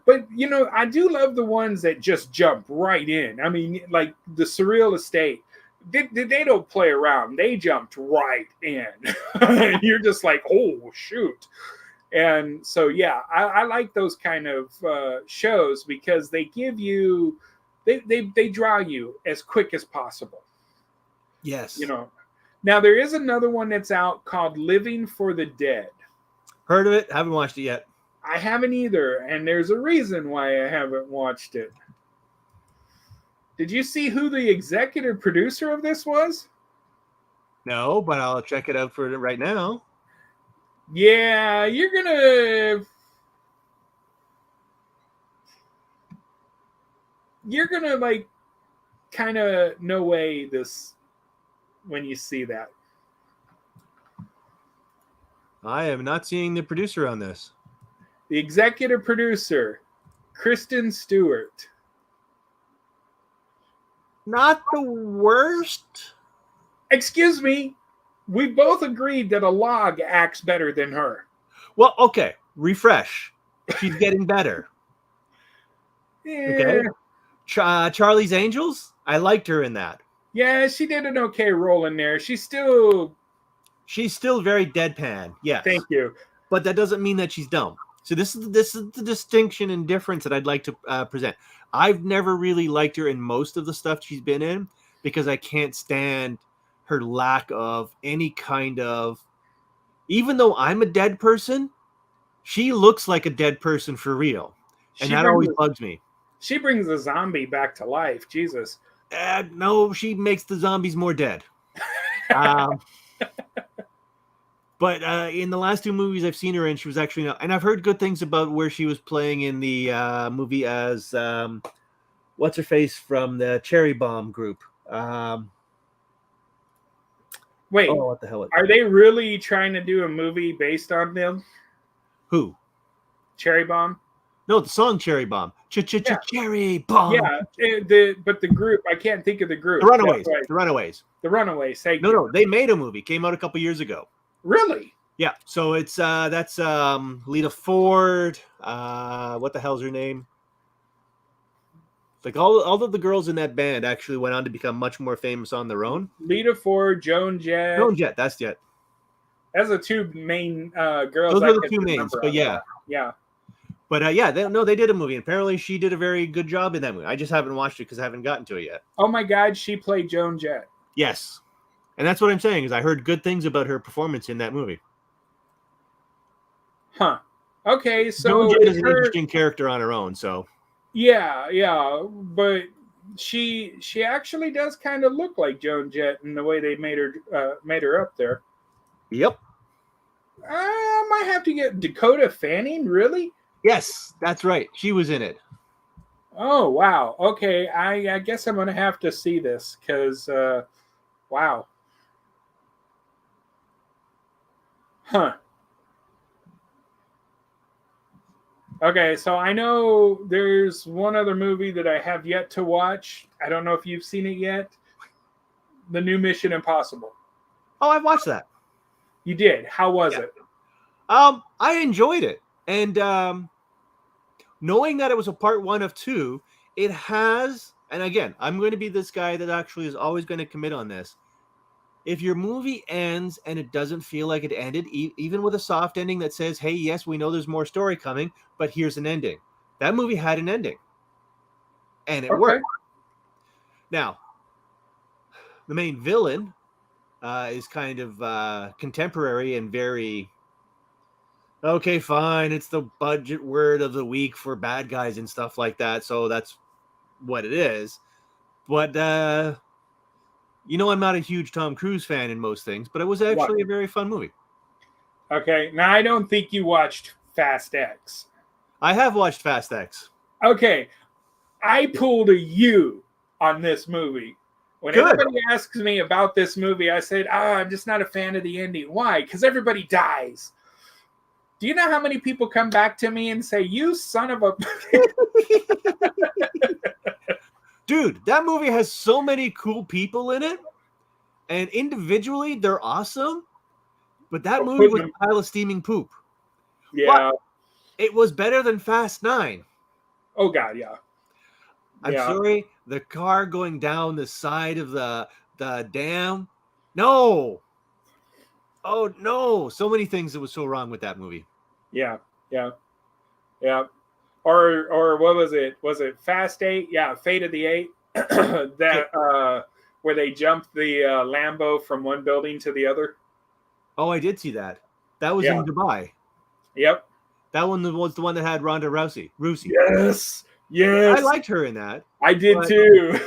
but I do love the ones that just jump right in. I mean, like the Surreal Estate. They don't play around. They jumped right in. And you're just like, oh shoot. And so yeah, I like those kind of shows because they give you they draw you as quick as possible. Yes. Now there is another one that's out called Living for the Dead. Heard of it? Haven't watched it yet. I haven't either, and there's a reason why I haven't watched it. Did you see who the executive producer of this was? No, but I'll check it out for it right now. Yeah, you're gonna like kind of no way this when you see that. I am not seeing the producer on this. The executive producer, Kristen Stewart. Not the worst. Excuse me. We both agreed that a log acts better than her. Well, okay. Refresh. She's getting better. Yeah. Okay. Charlie's Angels. I liked her in that. Yeah, she did an okay role in there. She's still very deadpan. Yes. Thank you. But that doesn't mean that she's dumb. So this is the distinction and difference that I'd like to present. I've never really liked her in most of the stuff she's been in because I can't stand her lack of any kind of. Even though I'm a dead person, she looks like a dead person for real, and that always bugs me. She brings a zombie back to life. Jesus. No, she makes the zombies more dead. But in the last two movies I've seen her in, she was actually not. And I've heard good things about where she was playing in the movie as what's her face from the Cherry Bomb group. Wait, what the hell? Are they really trying to do a movie based on them? Who? Cherry Bomb? No, the song Cherry Bomb. Cherry Bomb. Yeah, but the group, I can't think of the group. The Runaways. The Runaways. The Runaways. No, they made a movie. Came out a couple years ago. Really? Yeah. So it's that's Lita Ford. What the hell's her name? Like all of the girls in that band actually went on to become much more famous on their own. Lita Ford, Joan Jett. That's Jett. That's the two main girls. Those are the two mains, but yeah. Yeah. But they did a movie. And apparently she did a very good job in that movie. I just haven't watched it because I haven't gotten to it yet. Oh my God, she played Joan Jett. Yes. And that's what I'm saying is I heard good things about her performance in that movie. Huh. Okay, so Joan Jett is an interesting character on her own, so. Yeah, but she actually does kind of look like Joan Jett in the way they made her up there. Yep. I might have to get Dakota Fanning, really? Yes, that's right. She was in it. Oh, wow. Okay, I guess I'm going to have to see this because, wow. Huh. Okay, so I know there's one other movie that I have yet to watch. I don't know if you've seen it yet. The new Mission Impossible. Oh, I've watched that. You did. How was it? I enjoyed it. And knowing that it was a part 1 of 2, it has, and again, I'm going to be this guy that actually is always going to commit on this. If your movie ends and it doesn't feel like it ended, even with a soft ending that says, hey, yes, we know there's more story coming, but here's an ending. That movie had an ending. And it worked. Now, the main villain is kind of contemporary and very, okay, fine, it's the budget word of the week for bad guys and stuff like that, so that's what it is. But, I'm not a huge Tom Cruise fan in most things, but it was actually a very fun movie. Okay, now I don't think you watched Fast X. I have watched Fast X. Okay, I pulled a U on this movie. When everybody asks me about this movie, I said, I'm just not a fan of the ending. Why? Because everybody dies. Do you know how many people come back to me and say, you son of a... Dude, that movie has so many cool people in it. And individually, they're awesome. But that movie was a pile of steaming poop. Yeah. But it was better than Fast 9. Oh, God, yeah. I'm sorry. The car going down the side of the dam. No. Oh, no. So many things that was so wrong with that movie. Yeah. Or what was it? Was it Fast 8? Yeah, Fate of the 8. Where they jumped the Lambo from one building to the other. Oh, I did see that. That was in Dubai. Yep. That one was the one that had Ronda Rousey. Yes. I liked her in that. I did too.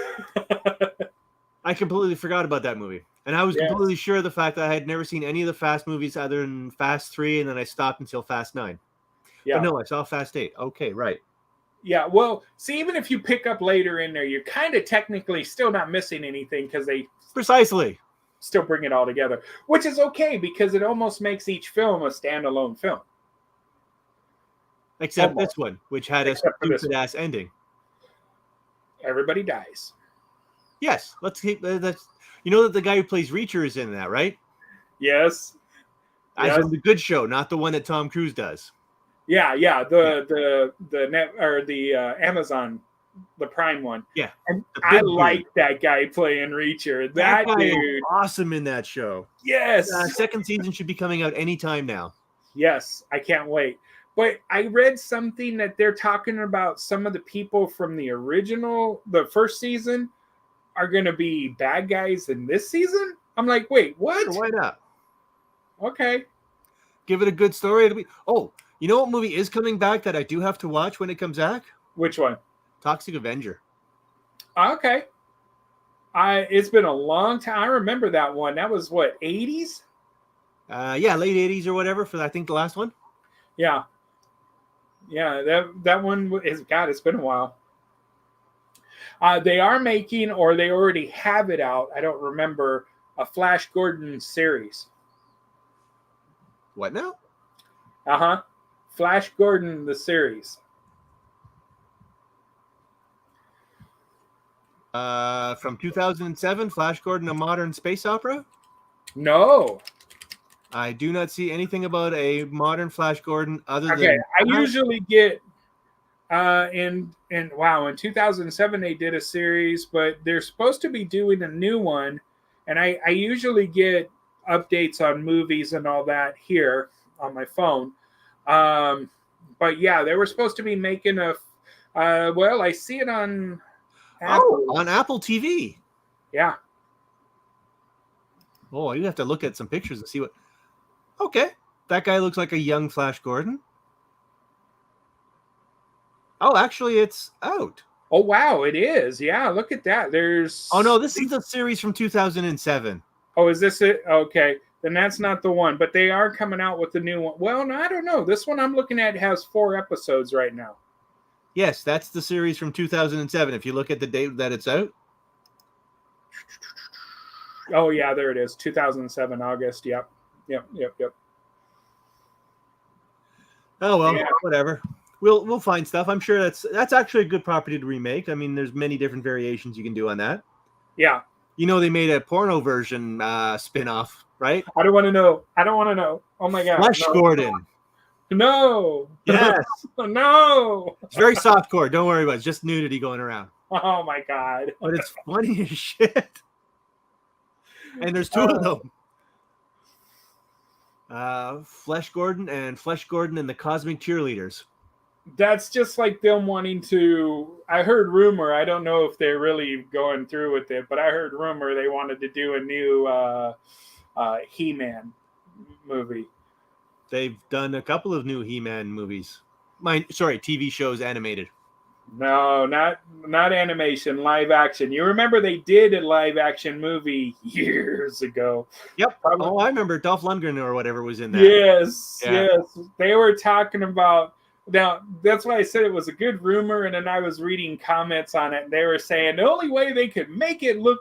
I completely forgot about that movie. And I was completely sure of the fact that I had never seen any of the Fast movies other than Fast 3, and then I stopped until Fast 9. Yeah. But no, I saw Fast 8. Okay, right. Yeah, well, see, even if you pick up later in there, you're kind of technically still not missing anything because they precisely still bring it all together, which is okay because it almost makes each film a standalone film. Except this one, which had a stupid-ass ending. Everybody dies. Yes, let's keep that's. You know that the guy who plays Reacher is in that, right? Yes. As in the Good Show, not the one that Tom Cruise does. Yeah. The net or the Amazon, the Prime one. Yeah, and I like that guy playing Reacher. That guy dude, is awesome in that show. Yes. Second season should be coming out anytime now. Yes, I can't wait. But I read something that they're talking about some of the people from the first season are going to be bad guys in this season. I'm like, wait, what? Sure, why not? Okay. Give it a good story. Oh, you know what movie is coming back that I do have to watch when it comes back? Which one? Toxic Avenger. Okay. It's been a long time. I remember that one. That was what, 80s? Yeah, late 80s or whatever for I think the last one. Yeah. Yeah, that one is, God, it's been a while. They are making, or they already have it out, I don't remember, a Flash Gordon series. What now? Uh-huh. Flash Gordon, the series. From 2007, Flash Gordon, a modern space opera? No. I do not see anything about a modern Flash Gordon other than... Okay, I usually get... in 2007 they did a series, but they're supposed to be doing a new one, and I usually get updates on movies and all that here on my phone. But yeah, they were supposed to be making a... I see it on Apple. Oh, on Apple TV. Yeah. Oh, you have to look at some pictures and see what... Okay, that guy looks like a young Flash Gordon. Oh, actually, it's out. Oh, wow, it is. Yeah, look at that. There's... Oh, no, this is the series from 2007. Oh, is this it? Okay, then that's not the one. But they are coming out with the new one. Well, no, I don't know. This one I'm looking at has 4 episodes right now. Yes, that's the series from 2007. If you look at the date that it's out. Oh, yeah, there it is. 2007, August. Yep. Oh, well, whatever. We'll find stuff. I'm sure that's actually a good property to remake. I mean, there's many different variations you can do on that. Yeah. You know, they made a porno version spin-off, right? I don't want to know. Oh, my God. Flash Gordon. No. Yes. No. It's very softcore. Don't worry about it. It's just nudity going around. Oh, my God. But it's funny as shit. And there's 2 of them. Flash Gordon and the Cosmic Cheerleaders. That's just like them wanting to... I heard rumor. I don't know if they're really going through with it, but I heard rumor they wanted to do a new He-Man movie. They've done a couple of new He-Man movies. TV shows animated. No, not animation, live action. You remember they did a live action movie years ago. Yep. Oh, I remember Dolph Lundgren or whatever was in that. Yes. They were talking about... Now, that's why I said it was a good rumor, and then I was reading comments on it, and they were saying the only way they could make it look,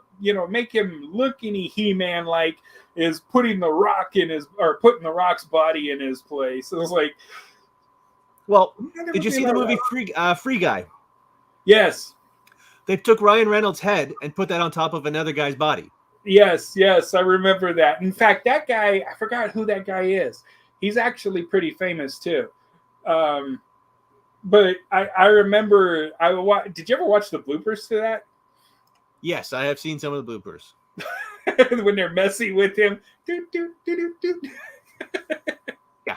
make him look any He-Man like is putting the Rock's body in his place. It was like... Well, did you see the movie Free Guy? Yes. They took Ryan Reynolds' head and put that on top of another guy's body. Yes, I remember that. In fact, that guy, I forgot who that guy is. He's actually pretty famous too. But I remember, did you ever watch the bloopers to that? Yes, I have seen some of the bloopers. When they're messing with him. Yeah.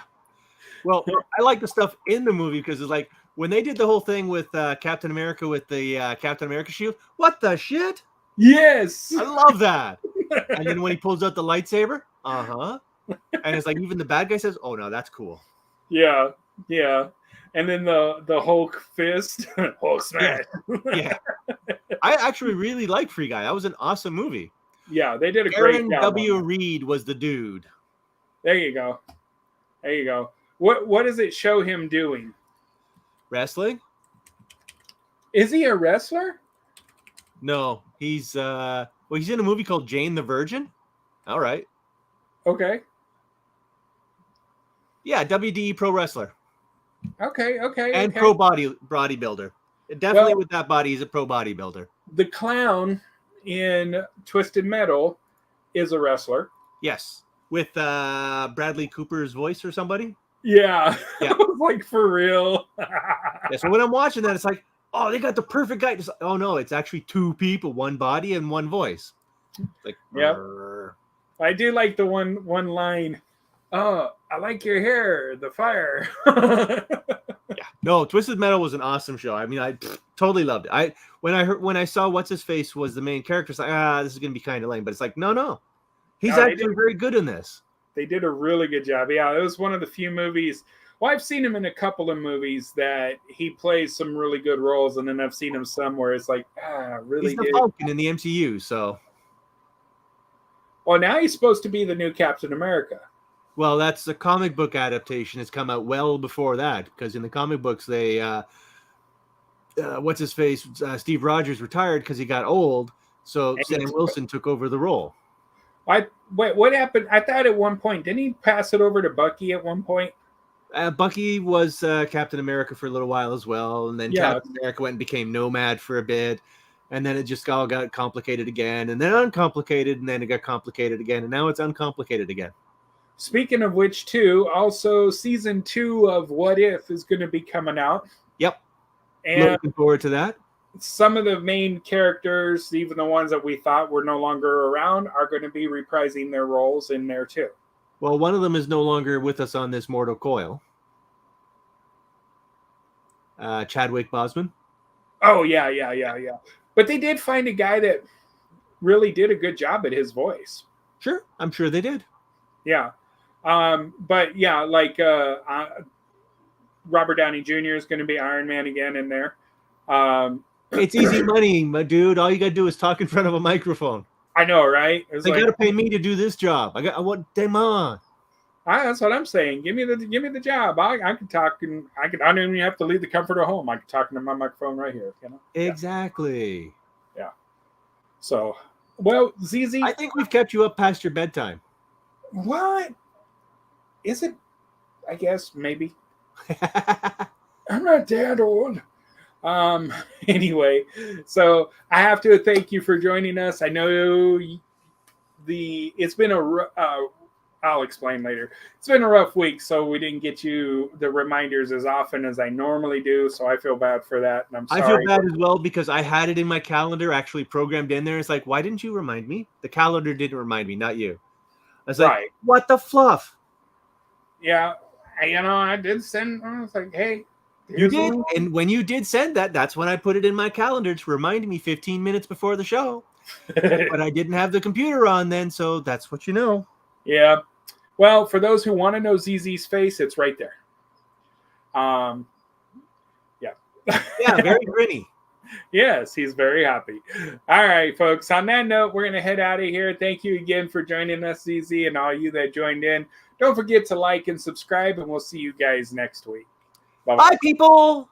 Well, I like the stuff in the movie because it's like when they did the whole thing with Captain America with the Captain America shield. What the shit? Yes. I love that. And then when he pulls out the lightsaber, and it's like even the bad guy says, "Oh no, that's cool." Yeah. Yeah. And then the Hulk fist. Hulk smash. Yeah. I actually really like Free Guy. That was an awesome movie. Yeah, they did a great Aaron job. W. Reed was the dude. There you go. There you go. What does it show him doing? Wrestling? Is he a wrestler? No, he's he's in a movie called Jane the Virgin. All right. Okay. Yeah, WDE pro wrestler. Okay. And pro bodybuilder. Definitely with that body, he's a pro bodybuilder. The clown in Twisted Metal is a wrestler. Yes. With Bradley Cooper's voice or somebody? Yeah. I was like, for real. Yeah, so when I'm watching that, it's like, oh, they got the perfect guy. Oh, no, it's actually two people, one body and one voice. Like, yeah. I do like the one line. Oh, I like your hair, the fire. Yeah. No, Twisted Metal was an awesome show. I mean, I totally loved it. When I saw what's his face was the main character, it's like, this is gonna be kind of lame. But it's like, no. He's actually very good in this. They did a really good job. Yeah, it was one of the few movies. Well, I've seen him in a couple of movies that he plays some really good roles, and then I've seen him somewhere. It's like, really he's the Falcon in the MCU, so. Well, now he's supposed to be the new Captain America. Well, that's the comic book adaptation. It's come out well before that, because in the comic books, they, what's his face? Steve Rogers retired because he got old, so Sam Wilson took over the role. Wait, what happened? I thought at one point, didn't he pass it over to Bucky at one point? Bucky was Captain America for a little while as well, and then Captain America went and became Nomad for a bit, and then it just all got complicated again, and then uncomplicated, and then it got complicated again, and now it's uncomplicated again. Speaking of which, too, also season 2 of What If is going to be coming out. Yep. And looking forward to that. Some of the main characters, even the ones that we thought were no longer around, are going to be reprising their roles in there, too. Well, one of them is no longer with us on this mortal coil. Chadwick Boseman. Oh, yeah. But they did find a guy that really did a good job at his voice. Sure, I'm sure they did. Yeah. But yeah, like Robert Downey Jr. is going to be Iron Man again in there. It's easy money, my dude. All you got to do is talk in front of a microphone. I know, right? They got to pay me to do this job. I want them on. That's what I'm saying. Give me the job. I can talk, and I don't even have to leave the comfort of home. I can talk into my microphone right here. You know? Exactly. Yeah. So, well, ZZ, I think we've kept you up past your bedtime. What? Is it? I guess maybe. I'm not that old. Anyway, so I have to thank you for joining us. I know it's been I'll explain later. It's been a rough week, so we didn't get you the reminders as often as I normally do, so I feel bad for that, and I'm sorry. I feel bad as well because I had it in my calendar actually programmed in there. It's like, why didn't you remind me? The calendar didn't remind me, not you. I was like, what the fluff? Yeah, I did send. I was like, hey. You did, and when you did send that, that's when I put it in my calendar to remind me 15 minutes before the show. But I didn't have the computer on then, so that's what you know. Yeah. Well, for those who want to know ZZ's face, it's right there. Yeah. Yeah, very grinny. Yes, he's very happy. All right, folks. On that note, we're going to head out of here. Thank you again for joining us, ZZ, and all you that joined in. Don't forget to like and subscribe, and we'll see you guys next week. Bye-bye. Bye, people.